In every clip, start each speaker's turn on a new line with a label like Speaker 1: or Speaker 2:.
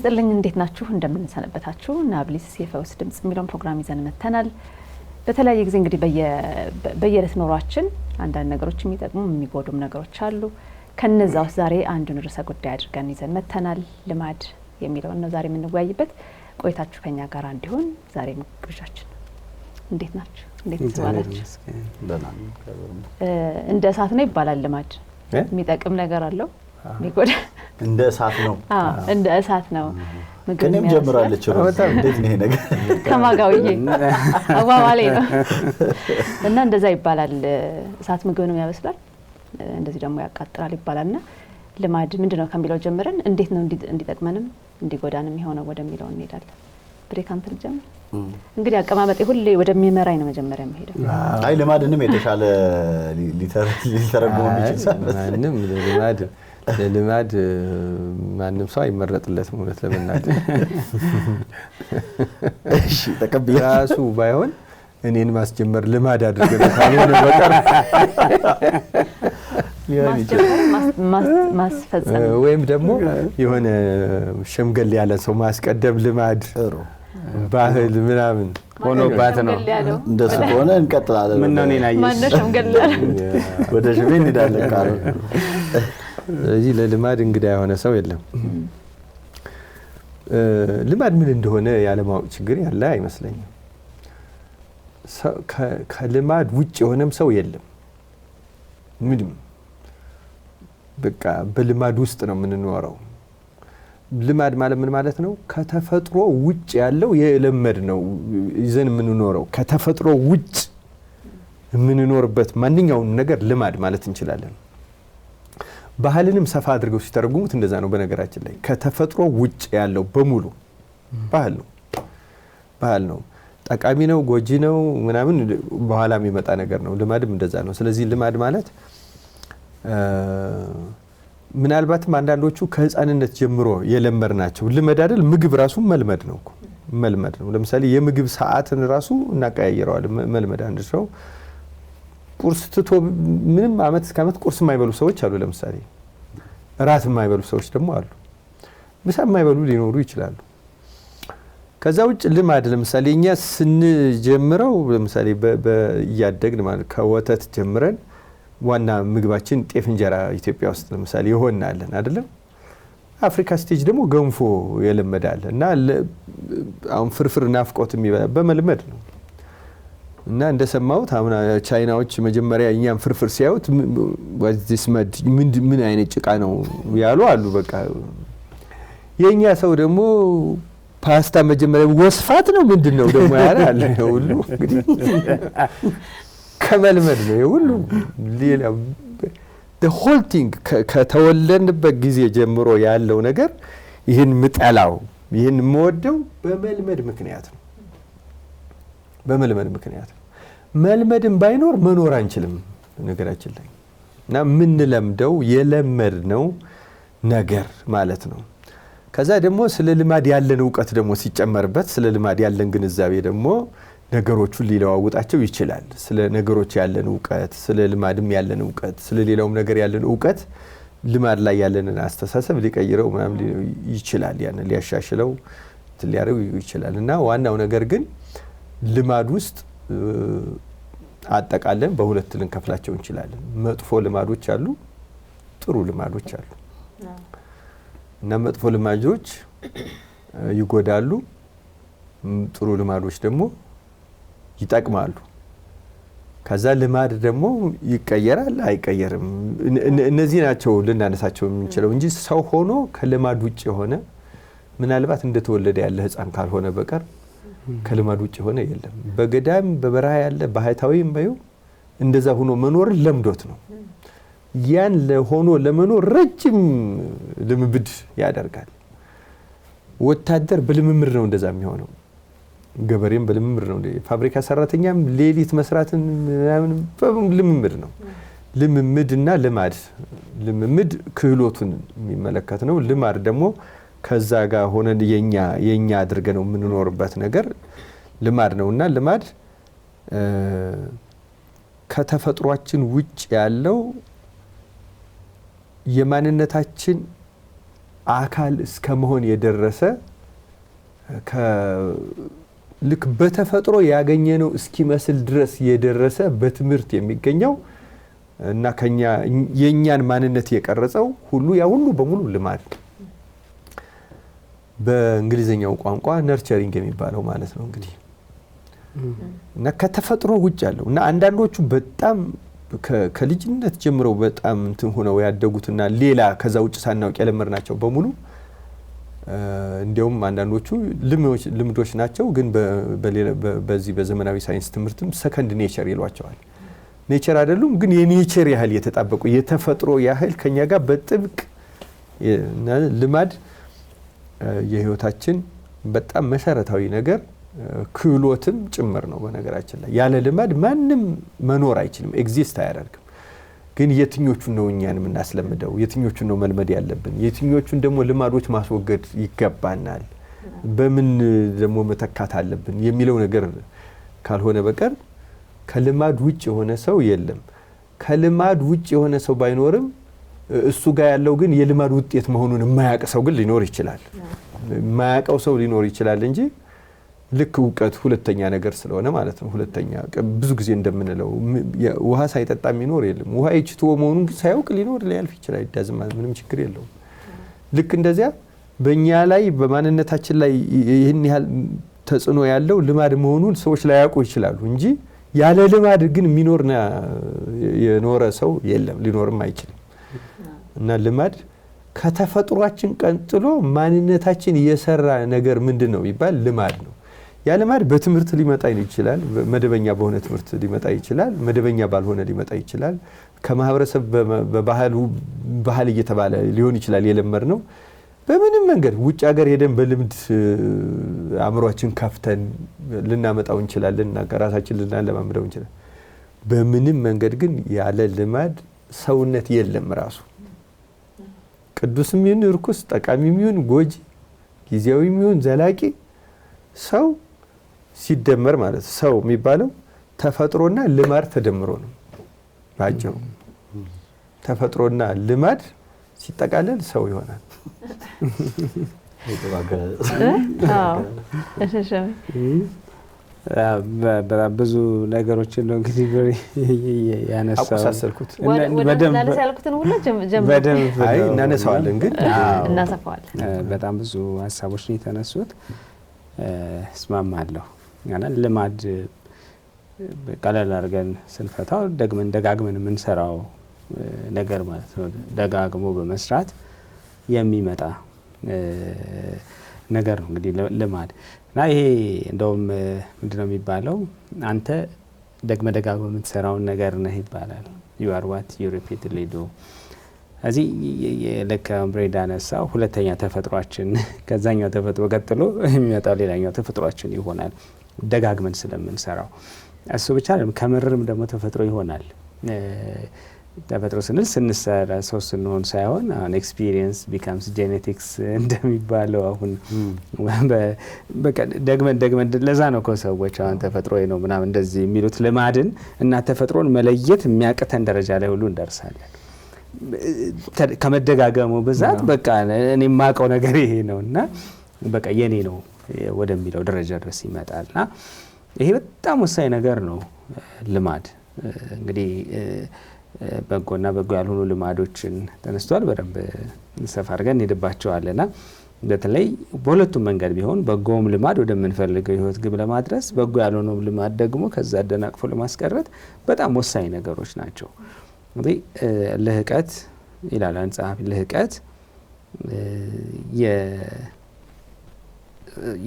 Speaker 1: ይስጥልኝ እንዴት ናችሁ እንደምንሰነበታችሁ ናብሊስ የፈውስ ድምጽ የሚለውን ፕሮግራም ይዘን መተናል። በተለያየ ጊዜ እንግዲህ በየዕለት ኖሯችን አንዳንድ ነገሮች የሚጠቅሙ የሚጎዱም ነገሮች አሉ። ከነዛው ዛሬ አንዱን ርዕሰ ጉዳይ አድርገን ይዘን መተናል። ልማድ የሚለውን ነው ዛሬ የምንወያይበት። ቆይታችሁ ከኛ ጋር እንዲሆን ዛሬ ግብዣችን እንዴት ናችሁ? እንዴት ተዋላችሁ? እንደ እሳት ነው ይባላል ልማድ። የሚጠቅም ነገር አለው ሚጎዳ
Speaker 2: እንደ እሳት ነው።
Speaker 1: እንደ እሳት ነው።
Speaker 2: ከኔም ጀምራለች ሮታ እንዴት ነው ይሄ ነገር
Speaker 1: ከማጋውዬ አዋዋሌ ነው እና እንደዛ ይባላል። እሳት ምግብንም ያበስላል እንደዚህ ደግሞ ያቃጥላል ይባላልና ልማድ ምንድነው ከሚለው ጀምረን እንዴት ነው እንዲጠቅመንም እንዲጎዳንም የሚሆነው ወደሚለው እንሄዳለን። ብሬካንት ልጀምር። እንግዲህ አቀማመጤ ሁሌ ወደሚመራኝ ነው መጀመሪያ የምሄደው።
Speaker 2: አይ ልማድንም የተሻለ ሊተረጎም ይችላል።
Speaker 3: ልማድ ማንም ሰው አይመረጥለትም ማለት ለምናድር
Speaker 2: እሺ ተቀበል
Speaker 3: ራሱ ባይሆን እኔን ማስጀመር ልማድ አድርገው ካልሆነ በቀር
Speaker 1: ማስፈጸም
Speaker 3: ወይም ደግሞ የሆነ ሸምገል ያለ ሰው ማስቀደም ልማድ ባህል ምናምን
Speaker 4: ሆኖባት ነው።
Speaker 2: እንደሱ ሆነ እንቀጥላለን።
Speaker 4: ምን ነው እኔን አየሽ
Speaker 1: ማን ነው ሸምገል ያለ
Speaker 2: ወደ ሽቤ እንሄዳለን ካለ
Speaker 3: ስለዚህ ለልማድ እንግዳ የሆነ ሰው የለም። ልማድ ምን እንደሆነ ያለማወቅ ችግር ያለ አይመስለኝም። ከልማድ ውጭ የሆነም ሰው የለም። ምንም በቃ በልማድ ውስጥ ነው የምንኖረው። ልማድ ማለት ምን ማለት ነው? ከተፈጥሮ ውጭ ያለው የለመድ ነው ይዘን የምንኖረው። ከተፈጥሮ ውጭ የምንኖርበት ማንኛውም ነገር ልማድ ማለት እንችላለን። ባህልንም ሰፋ አድርገው ሲተረጉሙት እንደዛ ነው። በነገራችን ላይ ከተፈጥሮ ውጭ ያለው በሙሉ ባህል ነው። ጠቃሚ ነው፣ ጎጂ ነው ምናምን በኋላ የሚመጣ ነገር ነው። ልማድም እንደዛ ነው። ስለዚህ ልማድ ማለት ምናልባትም አንዳንዶቹ ከህፃንነት ጀምሮ የለመድ ናቸው። ልማድ አይደል? ምግብ ራሱ መልመድ ነው እኮ መልመድ ነው። ለምሳሌ የምግብ ሰዓትን ራሱ እናቀያየረዋለን። መልመድ አንድ ሰው ቁርስ ትቶ ምንም አመት እስከ አመት ቁርስ የማይበሉ ሰዎች አሉ። ለምሳሌ ራት የማይበሉ ሰዎች ደግሞ አሉ። ምሳ የማይበሉ ሊኖሩ ይችላሉ። ከዛ ውጭ ልማድ ለምሳሌ እኛ ስንጀምረው ለምሳሌ በእያደግን ማለት ከወተት ጀምረን ዋና ምግባችን ጤፍ እንጀራ ኢትዮጵያ ውስጥ ለምሳሌ ይሆናለን አይደለም? አፍሪካ ስቴጅ ደግሞ ገንፎ የለመዳል እና አሁን ፍርፍር ናፍቆት የሚበላ በመልመድ ነው። እና እንደሰማሁት አሁን ቻይናዎች መጀመሪያ እኛም ፍርፍር ሲያዩት ምን አይነት ጭቃ ነው ያሉ አሉ። በቃ የኛ ሰው ደግሞ ፓስታ መጀመሪያ ወስፋት ነው ምንድነው ደግሞ ያላል ሁሉ እንግዲህ ከመልመድ ነው ሁሉ ሌላ the whole thing ከተወለድንበት ጊዜ ጀምሮ ያለው ነገር ይሄን ምጠላው ይሄን የምወደው በመልመድ ምክንያት ነው። በመልመድ ምክንያት መልመድም ባይኖር መኖር አንችልም ነገራችን ላይ እና ምን ለምደው የለመድነው ነገር ማለት ነው። ከዛ ደግሞ ስለ ልማድ ያለን ዕውቀት ደግሞ ሲጨመርበት ስለ ልማድ ያለን ግንዛቤ ደግሞ ነገሮቹን ሊለዋውጣቸው ይችላል። ስለ ነገሮች ያለን ዕውቀት ስለ ልማድም ያለን ዕውቀት ስለ ሌላውም ነገር ያለን ዕውቀት ልማድ ላይ ያለንን አስተሳሰብ ሊቀይረው ምናምን ይችላል። ያን ሊያሻሽለው ሊያረው ይችላል። እና ዋናው ነገር ግን ልማድ ውስጥ አጠቃለን በሁለት ልንከፍላቸው እንችላለን። መጥፎ ልማዶች አሉ፣ ጥሩ ልማዶች አሉ። እና መጥፎ ልማዶች ይጎዳሉ፣ ጥሩ ልማዶች ደግሞ ይጠቅማሉ። ከዛ ልማድ ደግሞ ይቀየራል አይቀየርም። እነዚህ ናቸው ልናነሳቸው የምንችለው እንጂ ሰው ሆኖ ከልማድ ውጭ የሆነ ምናልባት እንደተወለደ ያለ ህፃን ካልሆነ በቀር ከልማድ ውጭ ሆነ የለም። በገዳም በበረሃ ያለ ባህታዊም ባዩ እንደዛ ሆኖ መኖር ለምዶት ነው። ያን ሆኖ ለመኖር ረጅም ልምምድ ያደርጋል። ወታደር በልምምድ ነው እንደዛ የሚሆነው። ገበሬም በልምምድ ነው። ፋብሪካ ሰራተኛም ሌሊት መስራትን ምናምን ልምምድ ነው። ልምምድና ልማድ ልምምድ ክህሎቱን የሚመለከት ነው። ልማድ ደግሞ ከዛ ጋር ሆነን የኛ አድርገን ነው የምንኖርበት ነገር ልማድ ነውና ልማድ ከተፈጥሯችን ውጭ ያለው የማንነታችን አካል እስከ መሆን የደረሰ ልክ በተፈጥሮ ያገኘነው እስኪመስል ድረስ የደረሰ በትምህርት የሚገኘው እና ከኛ የኛን ማንነት የቀረጸው ሁሉ ያ ሁሉ በሙሉ ልማድ በእንግሊዘኛው ቋንቋ ነርቸሪንግ የሚባለው ማለት ነው እንግዲህ እና ከተፈጥሮ ውጭ ያለው እና አንዳንዶቹ በጣም ከልጅነት ጀምረው በጣም እንትን ሆነው ያደጉትና ሌላ ከዛ ውጭ ሳናውቅ የለመድናቸው በሙሉ እንዲያውም አንዳንዶቹ ልምዶች ናቸው ግን በዚህ በዘመናዊ ሳይንስ ትምህርትም ሰከንድ ኔቸር ይሏቸዋል። ኔቸር አይደሉም ግን የኔቸር ያህል የተጣበቁ የተፈጥሮ ያህል ከኛ ጋር በጥብቅ ልማድ የህይወታችን በጣም መሰረታዊ ነገር ክህሎትም ጭምር ነው። በነገራችን ላይ ያለ ልማድ ማንም መኖር አይችልም፣ ኤግዚስት አያደርግም። ግን የትኞቹን ነው እኛን የምናስለምደው? የትኞቹን ነው መልመድ ያለብን? የትኞቹን ደግሞ ልማዶች ማስወገድ ይገባናል? በምን ደግሞ መተካት አለብን የሚለው ነገር ካልሆነ በቀር ከልማድ ውጭ የሆነ ሰው የለም። ከልማድ ውጭ የሆነ ሰው ባይኖርም እሱ ጋር ያለው ግን የልማድ ውጤት መሆኑን የማያውቅ ሰው ግን ሊኖር ይችላል። የማያውቀው ሰው ሊኖር ይችላል እንጂ ልክ እውቀት ሁለተኛ ነገር ስለሆነ ማለት ነው። ሁለተኛ ብዙ ጊዜ እንደምንለው ውሃ ሳይጠጣ የሚኖር የለም። ውሃ ይችቶ መሆኑን ሳያውቅ ሊኖር ሊያልፍ ይችላል። ይዳዝም ምንም ችግር የለውም። ልክ እንደዚያ በእኛ ላይ በማንነታችን ላይ ይህን ያህል ተጽዕኖ ያለው ልማድ መሆኑን ሰዎች ላያውቁ ይችላሉ እንጂ ያለ ልማድ ግን የሚኖርና የኖረ ሰው የለም፣ ሊኖርም አይችልም። እና ልማድ ከተፈጥሯችን ቀጥሎ ማንነታችን የሰራ ነገር ምንድነው ቢባል ልማድ ነው። ያ ልማድ በትምህርት ሊመጣ ይችላል፣ መደበኛ በሆነ ትምህርት ሊመጣ ይችላል፣ መደበኛ ባልሆነ ሊመጣ ይችላል። ከማህበረሰብ ባህል እየተባለ ሊሆን ይችላል የለመድነው። በምንም መንገድ ውጭ ሀገር ሄደን በልምድ አእምሯችን ከፍተን ልናመጣው እንችላለን እና ራሳችን ልናለማምደው እንችላለን። በምንም መንገድ ግን ያለ ልማድ ሰውነት የለም። ራሱ ቅዱስም ይሁን ርኩስ፣ ጠቃሚም ይሁን ጎጂ፣ ጊዜያዊም ይሁን ዘላቂ ሰው ሲደመር ማለት ሰው የሚባለው ተፈጥሮና ልማድ ተደምሮ ነው። ባጭሩ ተፈጥሮና ልማድ ሲጠቃለል ሰው ይሆናል።
Speaker 4: በጣም ብዙ ነገሮችን ነው እንግዲህ ያነሳው።
Speaker 3: አቆሳሰልኩት
Speaker 4: በደንብ
Speaker 3: እናነሳዋለን ግን
Speaker 1: እናሰፋዋለን።
Speaker 4: በጣም ብዙ ሀሳቦች ነው የተነሱት። እስማማለሁ። ልማድ ቀለል አድርገን ስንፈታው ደጋግመን የምንሰራው ነገር ማለት ነው። ደጋግሞ በመስራት የሚመጣ ነገር ነው እንግዲህ ልማድ እና ይሄ እንደውም ምንድነው የሚባለው አንተ ደጋግሞ የምትሰራውን ነገር ነህ ይባላል። you are what you repeatedly do። እዚህ ለካ ብሬዳ ነሳው ሁለተኛ ተፈጥሯችን ከዛኛው ተፈጥሮ ቀጥሎ የሚመጣው ሌላኛው ተፈጥሯችን ይሆናል ደጋግመን ስለምንሰራው። እሱ ብቻ አይደለም ከምርም ደግሞ ተፈጥሮ ይሆናል። ተፈጥሮ ስንሰራ ሰው ስንሆን ሳይሆን ኤክስፒሪየንስ ቢካምስ ጄኔቲክስ እንደሚባለው አሁን በቃ ደግመን ለዛ ነው ሰዎች አሁን ተፈጥሮ ነው ምናምን እንደዚህ የሚሉት ልማድን እና ተፈጥሮን መለየት የሚያቅተን ደረጃ ላይ ሁሉ እንደርሳለን። ከመደጋገሙ ብዛት በቃ እኔ የማውቀው ነገር ይሄ ነውና በቃ የኔ ነው ወደሚለው ደረጃ ድረስ ይመጣልና ይሄ በጣም ወሳኝ ነገር ነው። ልማድ እንግዲህ በጎና በጎ ያልሆኑ ልማዶችን ተነስተዋል። በደንብ ሰፋ አድርገን እንሄድባቸዋለና በተለይ በሁለቱም መንገድ ቢሆን በጎም ልማድ ወደምንፈልገው ህይወት ግብ ለማድረስ በጎ ያልሆነው ልማድ ደግሞ ከዛ አደናቅፎ ለማስቀረት በጣም ወሳኝ ነገሮች ናቸው። እንግዲህ ልህቀት ይላል አንጻፍ ልህቀት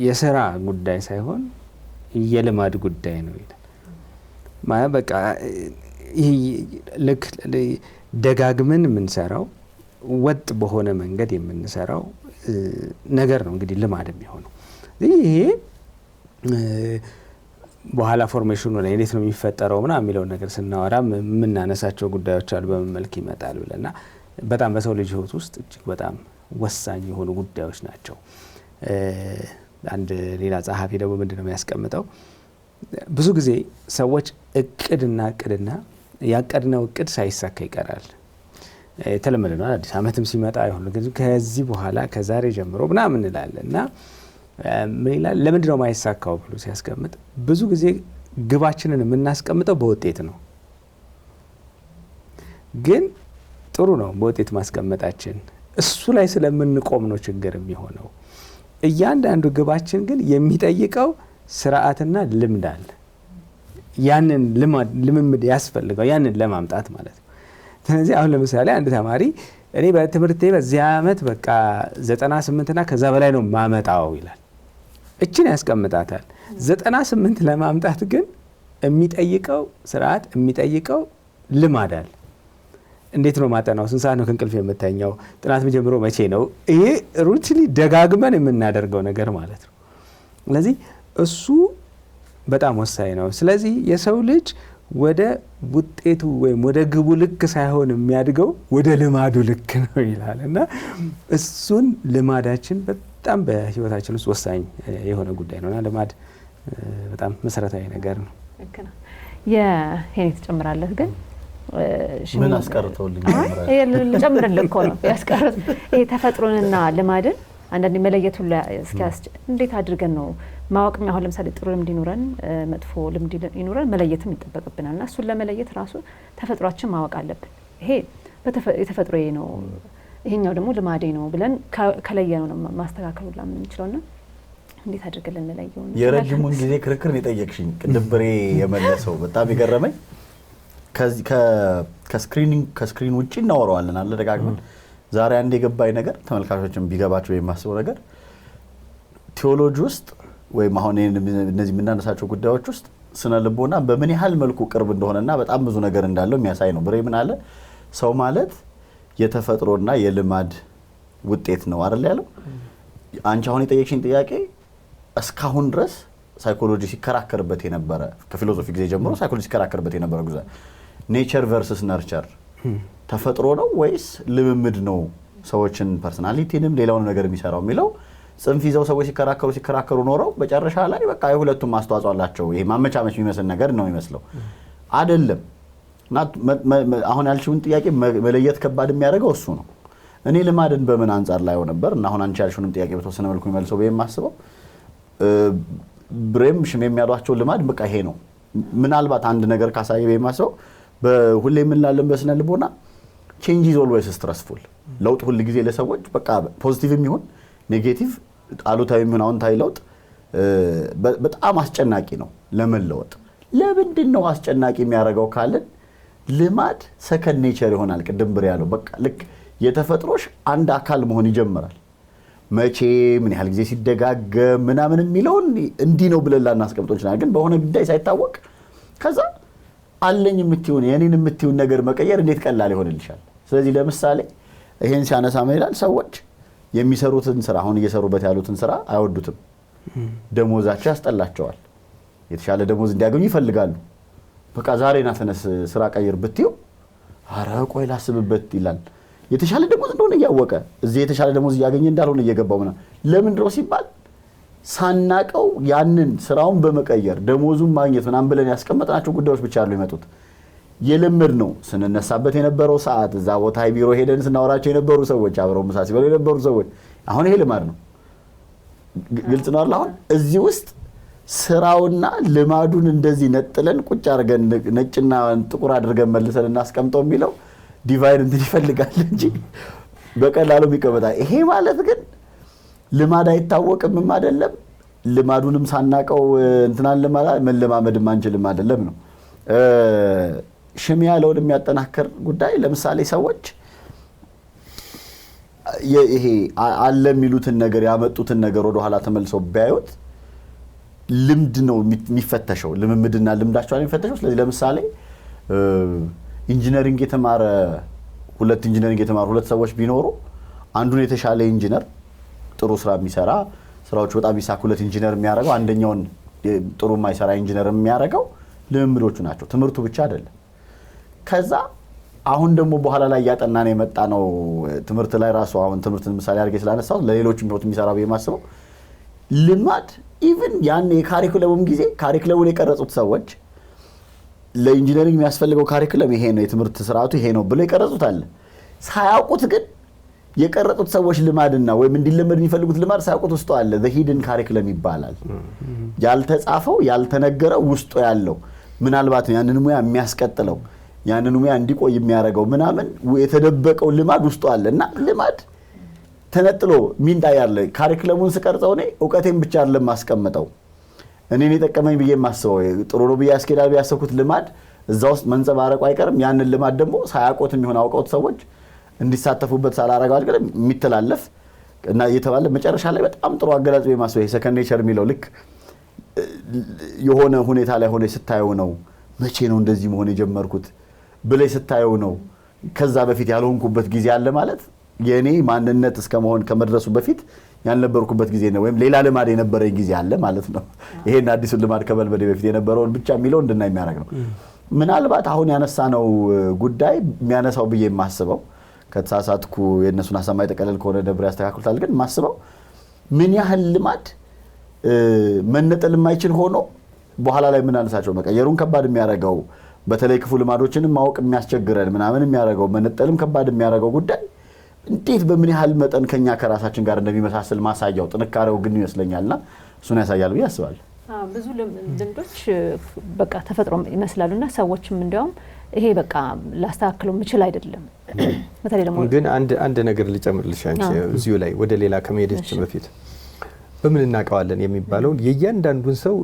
Speaker 4: የሥራ ጉዳይ ሳይሆን የልማድ ጉዳይ ነው ይላል። ማለት በቃ ይሄ ልክ ደጋግመን የምንሰራው ወጥ በሆነ መንገድ የምንሰራው ነገር ነው እንግዲህ ልማድ የሚሆነው። ይሄ በኋላ ፎርሜሽኑ ላይ እንዴት ነው የሚፈጠረው ምናምን የሚለው ነገር ስናወራ የምናነሳቸው ጉዳዮች አሉ በምን መልክ ይመጣል ብለና በጣም በሰው ልጅ ህይወት ውስጥ እጅግ በጣም ወሳኝ የሆኑ ጉዳዮች ናቸው። አንድ ሌላ ጸሐፊ ደግሞ ምንድነው የሚያስቀምጠው ብዙ ጊዜ ሰዎች እቅድና ያቀድነው እቅድ ሳይሳካ ይቀራል። የተለመደ ነው። አዲስ ዓመትም ሲመጣ አይሆን ግን ከዚህ በኋላ ከዛሬ ጀምሮ ምናምን እንላለን እና ምን ይላል ለምንድን ነው ማይሳካው ብሎ ሲያስቀምጥ ብዙ ጊዜ ግባችንን የምናስቀምጠው በውጤት ነው። ግን ጥሩ ነው በውጤት ማስቀመጣችን፣ እሱ ላይ ስለምንቆም ነው ችግር የሚሆነው። እያንዳንዱ ግባችን ግን የሚጠይቀው ስርዓትና ልምድ አለ። ያንን ልምምድ ያስፈልገው ያንን ለማምጣት ማለት ነው። ስለዚህ አሁን ለምሳሌ አንድ ተማሪ እኔ በትምህርቴ በዚህ ዓመት በቃ 98 እና ከዛ በላይ ነው ማመጣው ይላል። እችን ያስቀምጣታል። 98 ለማምጣት ግን የሚጠይቀው ስርዓት የሚጠይቀው ልማድ አለ። እንዴት ነው ማጠናው? ስንት ሰዓት ነው ከእንቅልፍ የምተኛው? ጥናት ጀምሮ መቼ ነው? ይሄ ሩቲንሊ ደጋግመን የምናደርገው ነገር ማለት ነው። ስለዚህ እሱ በጣም ወሳኝ ነው። ስለዚህ የሰው ልጅ ወደ ውጤቱ ወይም ወደ ግቡ ልክ ሳይሆን የሚያድገው ወደ ልማዱ ልክ ነው ይላል እና እሱን ልማዳችን በጣም በህይወታችን ውስጥ ወሳኝ የሆነ ጉዳይ ነውና ልማድ በጣም መሰረታዊ ነገር ነው።
Speaker 1: የሄኔ ትጨምራለህ ግን
Speaker 2: ምን አስቀርተውልኝ
Speaker 1: ልጨምርልህ እኮ ነው ያስቀርት ይሄ ተፈጥሮንና ልማድን አንዳንዴ መለየት ሁሉ እንዴት አድርገን ነው ማወቅ? አሁን ለምሳሌ ጥሩ ልምድ ይኑረን መጥፎ ልምድ ይኑረን መለየትም ይጠበቅብናል እና እሱን ለመለየት ራሱ ተፈጥሯችን ማወቅ አለብን። ይሄ የተፈጥሮዬ ነው ይሄኛው ደግሞ ልማዴ ነው ብለን ከለየነው ነው ማስተካከል ሁላ የምንችለውና እንዴት አድርገን ልንለየው ነው?
Speaker 2: የረጅሙን ጊዜ ክርክር ነው የጠየቅሽኝ። ቅድም ብሬ የመለሰው በጣም የገረመኝ ከስክሪን ውጪ እናወራዋለን አለ ደጋግመን። ዛሬ አንድ የገባኝ ነገር ተመልካቾችም ቢገባቸው የማስበው ነገር ቲዮሎጂ ውስጥ ወይም አሁን እነዚህ የምናነሳቸው ጉዳዮች ውስጥ ስነ ልቦና በምን ያህል መልኩ ቅርብ እንደሆነና በጣም ብዙ ነገር እንዳለው የሚያሳይ ነው። ብሬ ምን አለ? ሰው ማለት የተፈጥሮና የልማድ ውጤት ነው አይደል ያለው። አንቺ አሁን የጠየቅሽኝ ጥያቄ እስካሁን ድረስ ሳይኮሎጂ ሲከራከርበት የነበረ ከፊሎሶፊ ጊዜ ጀምሮ ሳይኮሎጂ ሲከራከርበት የነበረ ጉዳይ ኔቸር ቨርሰስ ነርቸር ተፈጥሮ ነው ወይስ ልምምድ ነው ሰዎችን ፐርሰናሊቲንም ሌላውን ነገር የሚሰራው የሚለው ጽንፍ ይዘው ሰዎች ሲከራከሩ ኖረው በጨረሻ ላይ በቃ የሁለቱም አስተዋጽኦ አላቸው። ይሄ ማመቻመች የሚመስል ነገር ነው የሚመስለው አይደለም። እና አሁን ያልሽውን ጥያቄ መለየት ከባድ የሚያደርገው እሱ ነው። እኔ ልማድን በምን አንጻር ላይ ነበር እና አሁን አንቺ ያልሽውን ጥያቄ በተወሰነ መልኩ የሚመልሰው በየማስበው ብሬም ሽሜም ያሏቸው ልማድ በቃ ይሄ ነው። ምናልባት አንድ ነገር ካሳየ በየማስበው በሁሌ የምንላለን በስነ ልቦና ቼንጅ ኢዝ ኦልዌይስ ስትረስፉል። ለውጥ ሁሉ ጊዜ ለሰዎች በቃ ፖዚቲቭም ይሁን ኔጌቲቭ አሉታዊ ምን አዎንታዊ ለውጥ በጣም አስጨናቂ ነው ለመለወጥ። ለምንድን ነው አስጨናቂ የሚያደርገው ካልን ልማድ ሰከንድ ኔቸር ይሆናል። ቅድም ብር ያለው በቃ ልክ የተፈጥሮሽ አንድ አካል መሆን ይጀምራል። መቼ ምን ያህል ጊዜ ሲደጋገም ምናምን የሚለውን እንዲህ ነው ብለን ላናስቀምጠው እንችላለን። ግን በሆነ ጉዳይ ሳይታወቅ ከዛ አለኝ የምትይውን የኔን የምትይውን ነገር መቀየር እንዴት ቀላል ይሆንልሻል? ስለዚህ ለምሳሌ ይሄን ሲያነሳ ምን ይላል? ሰዎች የሚሰሩትን ስራ አሁን እየሰሩበት ያሉትን ስራ አይወዱትም። ደሞዛቸው ያስጠላቸዋል። የተሻለ ደሞዝ እንዲያገኙ ይፈልጋሉ። በቃ ዛሬ ና ተነስ ስራ ቀይር ብትይው ኧረ ቆይ ላስብበት ይላል። የተሻለ ደሞዝ እንደሆነ እያወቀ እዚህ የተሻለ ደሞዝ እያገኘ እንዳልሆነ እየገባው ምናምን ለምን ድሮ ሲባል ሳናቀው ያንን ስራውን በመቀየር ደሞዙን ማግኘት ምናምን ብለን ያስቀመጥናቸው ጉዳዮች ብቻ አሉ ይመጡት። የልምድ ነው ስንነሳበት የነበረው ሰዓት እዛ ቦታ ቢሮ ሄደን ስናወራቸው የነበሩ ሰዎች አብረው ምሳ ሲበሉ የነበሩ ሰዎች አሁን ይሄ ልማድ ነው። ግልጽ ነው አይደል? አሁን እዚህ ውስጥ ስራውና ልማዱን እንደዚህ ነጥለን ቁጭ አድርገን ነጭና ጥቁር አድርገን መልሰን እናስቀምጠው የሚለው ዲቫይን እንትን ይፈልጋል እንጂ በቀላሉ ይቀበጣ። ይሄ ማለት ግን ልማድ አይታወቅም አይደለም። ልማዱንም ሳናቀው እንትናን መለማመድም አንችልም አይደለም ነው። ሽሚ ያለውን የሚያጠናክር ጉዳይ ለምሳሌ ሰዎች ይሄ አለ የሚሉትን ነገር ያመጡትን ነገር ወደ ኋላ ተመልሰው ቢያዩት ልምድ ነው የሚፈተሸው። ልምምድና ልምዳቸው ነው የሚፈተሸው። ስለዚህ ለምሳሌ ኢንጂነሪንግ የተማረ ሁለት ሰዎች ቢኖሩ አንዱን የተሻለ ኢንጂነር ጥሩ ስራ የሚሰራ ስራዎች በጣም ይሳኩለት ኢንጂነር የሚያደርገው አንደኛውን ጥሩ የማይሰራ ኢንጂነር የሚያደርገው ልምምዶቹ ናቸው። ትምህርቱ ብቻ አይደለም። ከዛ አሁን ደግሞ በኋላ ላይ ያጠናን የመጣ ነው ትምህርት ላይ ራሱ አሁን ትምህርትን ምሳሌ አድርጌ ስላነሳው ለሌሎችም ህይወት የሚሰራ በማስበው ልማድ ኢቭን ያን የካሪኩለሙም ጊዜ ካሪኩለሙን የቀረጹት ሰዎች ለኢንጂነሪንግ የሚያስፈልገው ካሪኩለም ይሄ ነው፣ የትምህርት ስርዓቱ ይሄ ነው ብለው የቀረጹት አለ። ሳያውቁት ግን የቀረጡት ሰዎች ልማድና ወይም እንዲለመድ የሚፈልጉት ልማድ ሳያውቁት ውስጡ አለ። ዘ ሂድን ካሪክለም ይባላል። ያልተጻፈው ያልተነገረው ውስጡ ያለው ምናልባት ያንን ሙያ የሚያስቀጥለው ያንን ሙያ እንዲቆይ የሚያደርገው ምናምን የተደበቀው ልማድ ውስጡ አለ እና ልማድ ተነጥሎ ሚንዳ ያለ ካሪክለሙን ስቀርጸው እኔ እውቀቴን ብቻ አይደለም ማስቀምጠው እኔን የጠቀመኝ ብዬ ማስበው ጥሩ ነው ብዬ አስኬዳል ያሰብኩት ልማድ እዛ ውስጥ መንጸባረቁ አይቀርም። ያንን ልማድ ደግሞ ሳያውቁት የሚሆን አውቀውት ሰዎች እንዲሳተፉበት ሳላረጋው አይቀርም የሚተላለፍ እና እየተባለ መጨረሻ ላይ በጣም ጥሩ አገላጽ በማስበው ሰከንድ ኔቸር የሚለው ልክ የሆነ ሁኔታ ላይ ሆነ ስታየው ነው መቼ ነው እንደዚህ መሆን የጀመርኩት ብለህ ስታየው ነው ከዛ በፊት ያልሆንኩበት ጊዜ አለ ማለት የኔ ማንነት እስከመሆን ከመድረሱ በፊት ያልነበርኩበት ጊዜ ነው ወይም ሌላ ልማድ የነበረኝ ጊዜ አለ ማለት ነው። ይሄን አዲሱ ልማድ ከበልበዴ በፊት የነበረውን ብቻ የሚለው እንድናይ የሚያደርግ ነው። ምናልባት አሁን ያነሳነው ጉዳይ የሚያነሳው ብዬ የማስበው ከተሳሳትኩ የእነሱን ሀሳብ ማይጠቀለል ከሆነ ደብረ ያስተካክሉታል። ግን ማስበው ምን ያህል ልማድ መነጠል የማይችል ሆኖ በኋላ ላይ ምን አነሳቸው መቀየሩን ከባድ የሚያደርገው በተለይ ክፉ ልማዶችንም ማወቅ የሚያስቸግረን ምናምን የሚያደርገው መነጠልም ከባድ የሚያደርገው ጉዳይ እንዴት በምን ያህል መጠን ከኛ ከራሳችን ጋር እንደሚመሳሰል ማሳያው ጥንካሬው ግን ይመስለኛልና እሱን ያሳያል ብዬ አስባለሁ።
Speaker 1: ብዙ ልምዶች በቃ ተፈጥሮ ይመስላሉና ሰዎችም እንዲያውም ይሄ በቃ ላስተካክለው ምችል አይደለም። በተለይ ደግሞ
Speaker 3: ግን አንድ ነገር ልጨምርልሽ አንቺ እዚሁ ላይ ወደ ሌላ ከመሄዳችን በፊት በምን እናቀዋለን የሚባለው የእያንዳንዱን ሰው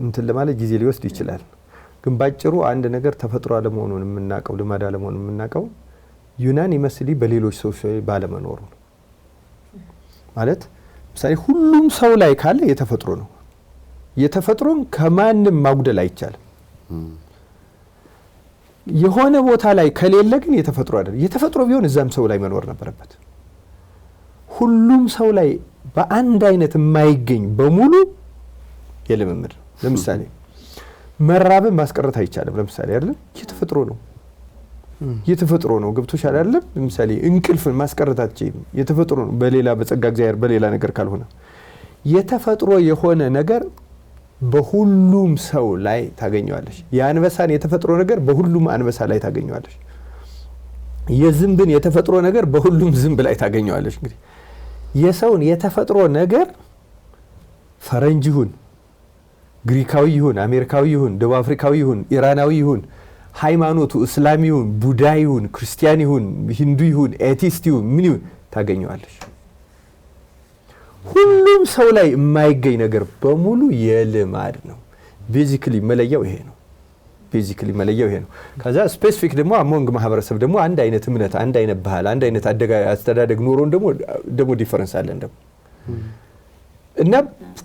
Speaker 3: እንትን ለማለት ጊዜ ሊወስድ ይችላል። ግን ባጭሩ አንድ ነገር ተፈጥሮ አለመሆኑን የምናቀው ልማድ አለመሆኑን የምናቀው ዩናኒመስሊ በሌሎች ሰዎች ባለመኖሩ ነው። ማለት ምሳሌ ሁሉም ሰው ላይ ካለ የተፈጥሮ ነው። የተፈጥሮን ከማንም ማጉደል አይቻልም። የሆነ ቦታ ላይ ከሌለ ግን የተፈጥሮ አይደለም። የተፈጥሮ ቢሆን እዛም ሰው ላይ መኖር ነበረበት። ሁሉም ሰው ላይ በአንድ አይነት የማይገኝ በሙሉ የልምምድ ነው። ለምሳሌ መራብን ማስቀረት አይቻልም። ለምሳሌ አይደለም የተፈጥሮ ነው። የተፈጥሮ ነው ገብቶሻል አይደለም? ለምሳሌ እንቅልፍን ማስቀረት አትችይም። የተፈጥሮ ነው። በሌላ በጸጋ እግዚአብሔር በሌላ ነገር ካልሆነ የተፈጥሮ የሆነ ነገር በሁሉም ሰው ላይ ታገኘዋለሽ። የአንበሳን የተፈጥሮ ነገር በሁሉም አንበሳ ላይ ታገኘዋለሽ። የዝንብን የተፈጥሮ ነገር በሁሉም ዝንብ ላይ ታገኘዋለሽ። እንግዲህ የሰውን የተፈጥሮ ነገር ፈረንጅ ይሁን ግሪካዊ ይሁን አሜሪካዊ ይሁን ደቡብ አፍሪካዊ ይሁን ኢራናዊ ይሁን ሃይማኖቱ እስላም ይሁን ቡዳ ይሁን ክርስቲያን ይሁን ሂንዱ ይሁን ኤቲስት ይሁን ምን ይሁን ታገኘዋለሽ። ሁሉም ሰው ላይ የማይገኝ ነገር በሙሉ የልማድ ነው። ቤዚክሊ መለያው ይሄ ነው። ከዛ ስፔሲፊክ ደግሞ አሞንግ ማህበረሰብ ደግሞ አንድ አይነት እምነት፣ አንድ አይነት ባህል፣ አንድ አይነት አስተዳደግ ኖሮን ደግሞ ዲፈረንስ አለን ደግሞ እና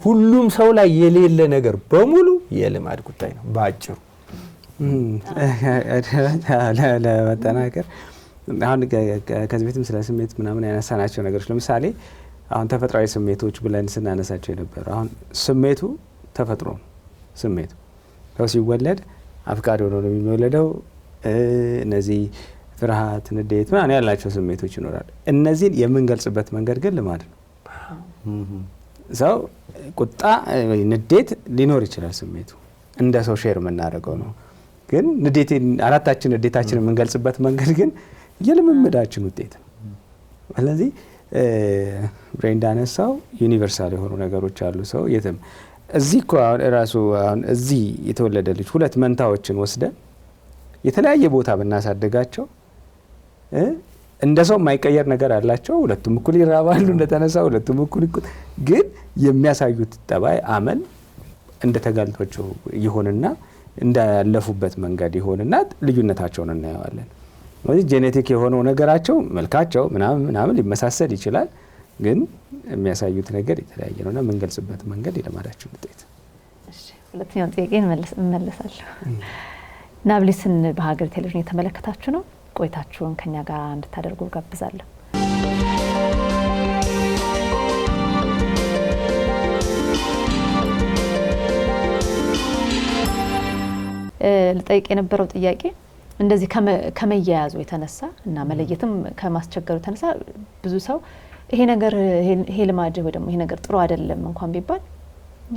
Speaker 3: ሁሉም ሰው ላይ የሌለ ነገር በሙሉ የልማድ ጉዳይ ነው ባጭሩ።
Speaker 4: ለመጠናከር አሁን ከዚህ በፊትም ስለ ስሜት ምናምን ያነሳናቸው ነገሮች ለምሳሌ አሁን ተፈጥሯዊ ስሜቶች ብለን ስናነሳቸው የነበረው አሁን ስሜቱ ተፈጥሮ ነው። ስሜቱ ሰው ሲወለድ አፍቃሪ ሆኖ ነው የሚወለደው። እነዚህ ፍርሃት፣ ንዴት ምናምን ያላቸው ስሜቶች ይኖራሉ። እነዚህን የምንገልጽበት መንገድ ግን ልማድ ነው። ሰው ቁጣ፣ ንዴት ሊኖር ይችላል። ስሜቱ እንደ ሰው ሼር የምናደርገው ነው። ግን አራታችን ንዴታችን የምንገልጽበት መንገድ ግን የልምምዳችን ውጤት ነው። ስለዚህ ብሬ እንዳነሳው ዩኒቨርሳል የሆኑ ነገሮች አሉ። ሰው የትም እዚህ እኮ ራሱ አሁን እዚህ የተወለደ ልጅ ሁለት መንታዎችን ወስደን የተለያየ ቦታ ብናሳድጋቸው እንደ ሰው የማይቀየር ነገር አላቸው። ሁለቱም እኩል ይራባሉ እንደተነሳ ሁለቱም እኩል ግን የሚያሳዩት ጠባይ አመል እንደተጋልጧቸው ይሆንና እንዳለፉበት መንገድ ይሆንና ልዩነታቸውን እናየዋለን። ስለዚህ ጄኔቲክ የሆነው ነገራቸው መልካቸው ምናምን ሊመሳሰል ይችላል፣ ግን የሚያሳዩት ነገር የተለያየ ነውና የምንገልጽበት መንገድ የልማዳችን ውጤት።
Speaker 1: ሁለተኛው ጥያቄ እንመለሳለሁ። ናብሊስን በሀገር ቴሌቪዥን የተመለከታችሁ ነው። ቆይታችሁን ከኛ ጋር እንድታደርጉ ጋብዛለሁ። ልጠይቅ የነበረው ጥያቄ እንደዚህ ከመያያዙ የተነሳ እና መለየትም ከማስቸገሩ የተነሳ ብዙ ሰው ይሄ ነገር ይሄ ልማድ ወይ ደግሞ ይሄ ነገር ጥሩ አይደለም እንኳን ቢባል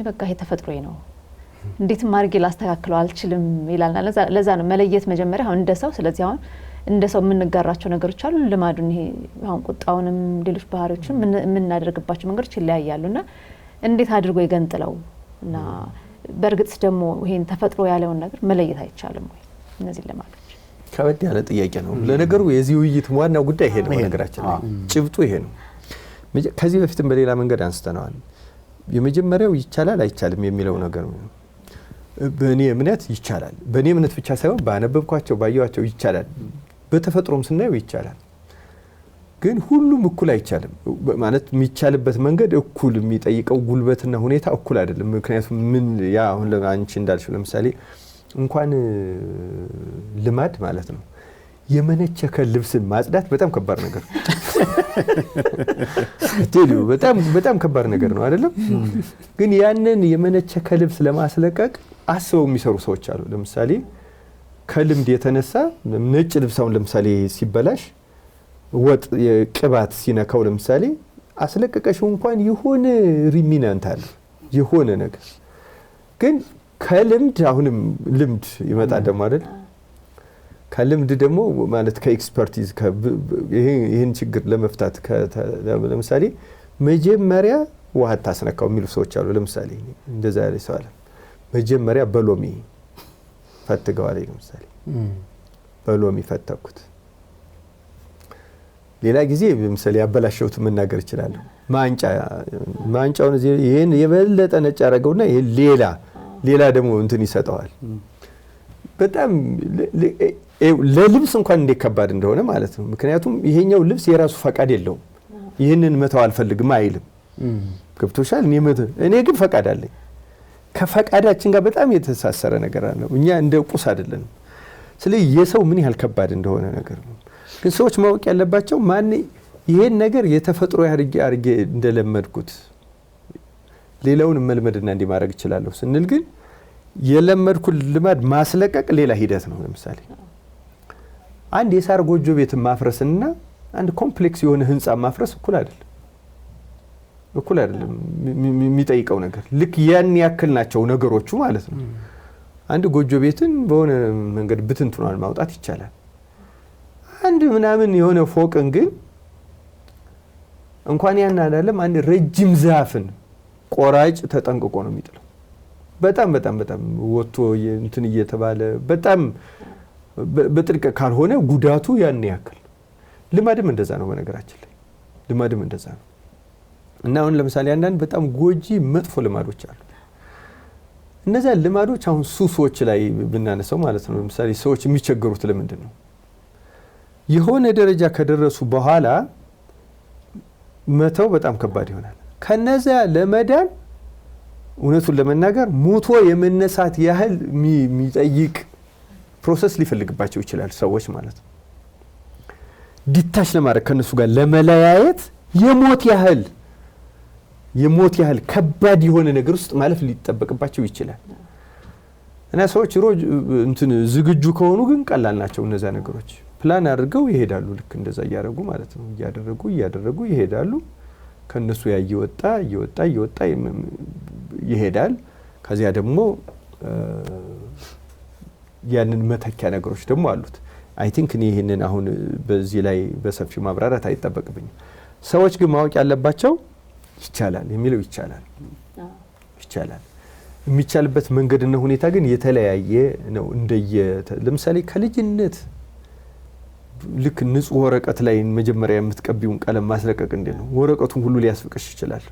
Speaker 1: በቃ ይሄ ተፈጥሮዬ ነው እንዴትም አድርጌ ላስተካክለው አልችልም ይላልና ለዛ ነው መለየት መጀመሪያ አሁን እንደ ሰው። ስለዚህ አሁን እንደ ሰው የምንጋራቸው ነገሮች አሉ። ልማዱን ይሄ አሁን ቁጣውንም ሌሎች ባህሪዎችን የምናደርግባቸው መንገዶች ይለያያሉና እንዴት አድርጎ ይገንጥለው እና በእርግጥስ ደግሞ ይሄን ተፈጥሮ ያለውን ነገር መለየት አይቻልም ወይ? እነዚህ ልማዶች
Speaker 3: ከበድ ያለ ጥያቄ ነው። ለነገሩ የዚህ ውይይት ዋናው ጉዳይ ይሄ ነው። ነገራችን ላይ ጭብጡ ይሄ ነው። ከዚህ በፊትም በሌላ መንገድ አንስተናል። የመጀመሪያው ይቻላል አይቻልም የሚለው ነገር ነው። በእኔ እምነት ይቻላል። በእኔ እምነት ብቻ ሳይሆን ባነበብኳቸው ባየዋቸው ይቻላል። በተፈጥሮም ስናየው ይቻላል። ግን ሁሉም እኩል አይቻልም ማለት የሚቻልበት መንገድ እኩል የሚጠይቀው ጉልበትና ሁኔታ እኩል አይደለም። ምክንያቱም ምን ያ አሁን አንቺ እንዳልሽው ለምሳሌ እንኳን ልማድ ማለት ነው የመነቸከ ልብስን ማጽዳት በጣም ከባድ ነገር ነው። በጣም ከባድ ነገር ነው አይደለም? ግን ያንን የመነቸከ ልብስ ለማስለቀቅ አስበው የሚሰሩ ሰዎች አሉ። ለምሳሌ ከልምድ የተነሳ ነጭ ልብሳውን ለምሳሌ ሲበላሽ ወጥ የቅባት ሲነካው ለምሳሌ አስለቀቀሽው እንኳን የሆነ ሪሚናንት አለ የሆነ ነገር ግን ከልምድ አሁንም ልምድ ይመጣል ደግሞ አይደል? ከልምድ ደግሞ ማለት ከኤክስፐርቲዝ ይሄን ችግር ለመፍታት ለምሳሌ መጀመሪያ ውሃ ታስነካው የሚሉ ሰዎች አሉ። ለምሳሌ እንደዛ ያለ ሰው አለ። መጀመሪያ በሎሚ ፈትገዋል። ለምሳሌ በሎሚ ፈተኩት። ሌላ ጊዜ ለምሳሌ ያበላሸውት መናገር ይችላል። ማንጫውን ይሄን የበለጠ ነጭ ያደረገውና ይሄ ሌላ ደግሞ እንትን ይሰጠዋል። በጣም ለልብስ እንኳን እንዴት ከባድ እንደሆነ ማለት ነው። ምክንያቱም ይሄኛው ልብስ የራሱ ፈቃድ የለውም። ይህንን መተው አልፈልግም አይልም። ገብቶሻል? እኔ ግን ፈቃድ አለኝ። ከፈቃዳችን ጋር በጣም የተሳሰረ ነገር አለው። እኛ እንደ ቁስ አይደለንም። ስለዚህ የሰው ምን ያህል ከባድ እንደሆነ ነገር ነው። ግን ሰዎች ማወቅ ያለባቸው ይሄን ነገር የተፈጥሮ አድርጌ እንደለመድኩት ሌላውን መልመድና እንዲማረግ ይችላል ስንል ግን የለመድኩት ልማድ ማስለቀቅ ሌላ ሂደት ነው። ለምሳሌ አንድ የሳር ጎጆ ቤትን ማፍረስና አንድ ኮምፕሌክስ የሆነ ህንጻ ማፍረስ እኩል አይደለም የሚጠይቀው ነገር። ልክ ያን ያክል ናቸው ነገሮቹ ማለት ነው። አንድ ጎጆ ቤትን በሆነ መንገድ ብትንትኗል ማውጣት ይቻላል። አንድ ምናምን የሆነ ፎቅን ግን እንኳን ያን አይደለም አንድ ረጅም ዛፍን ቆራጭ ተጠንቅቆ ነው የሚጥለው። በጣም ወጥቶ እንትን እየተባለ በጣም በጥልቅ ካልሆነ ጉዳቱ ያን ያክል። ልማድም እንደዛ ነው በነገራችን ላይ ልማድም እንደዛ ነው። እና አሁን ለምሳሌ አንዳንድ በጣም ጎጂ መጥፎ ልማዶች አሉ። እነዛ ልማዶች አሁን ሱሶች ላይ ብናነሳው ማለት ነው። ለምሳሌ ሰዎች የሚቸገሩት ለምንድን ነው? የሆነ ደረጃ ከደረሱ በኋላ መተው በጣም ከባድ ይሆናል። ከነዛ ለመዳን እውነቱን ለመናገር ሞቶ የመነሳት ያህል የሚጠይቅ ፕሮሰስ ሊፈልግባቸው ይችላል ሰዎች ማለት ነው። ዲታች ለማድረግ ከነሱ ጋር ለመለያየት የሞት ያህል ከባድ የሆነ ነገር ውስጥ ማለፍ ሊጠበቅባቸው ይችላል። እና ሰዎች እንትን ዝግጁ ከሆኑ ግን ቀላል ናቸው እነዛ ነገሮች። ፕላን አድርገው ይሄዳሉ። ልክ እንደዛ እያደረጉ ማለት ነው እያደረጉ ይሄዳሉ። ከነሱ እየወጣ ይሄዳል። ከዚያ ደግሞ ያንን መተኪያ ነገሮች ደግሞ አሉት። አይ ቲንክ እኔ ይሄንን አሁን በዚህ ላይ በሰፊው ማብራራት አይጠበቅብኝም። ሰዎች ግን ማወቅ ያለባቸው ይቻላል የሚለው ይቻላል የሚቻልበት መንገድና ሁኔታ ግን የተለያየ ነው። ለምሳሌ ከልጅነት ልክ ንጹህ ወረቀት ላይ መጀመሪያ የምትቀቢውን ቀለም ማስለቀቅ እንዴት ነው? ወረቀቱን ሁሉ ሊያስፍቅሽ ይችላል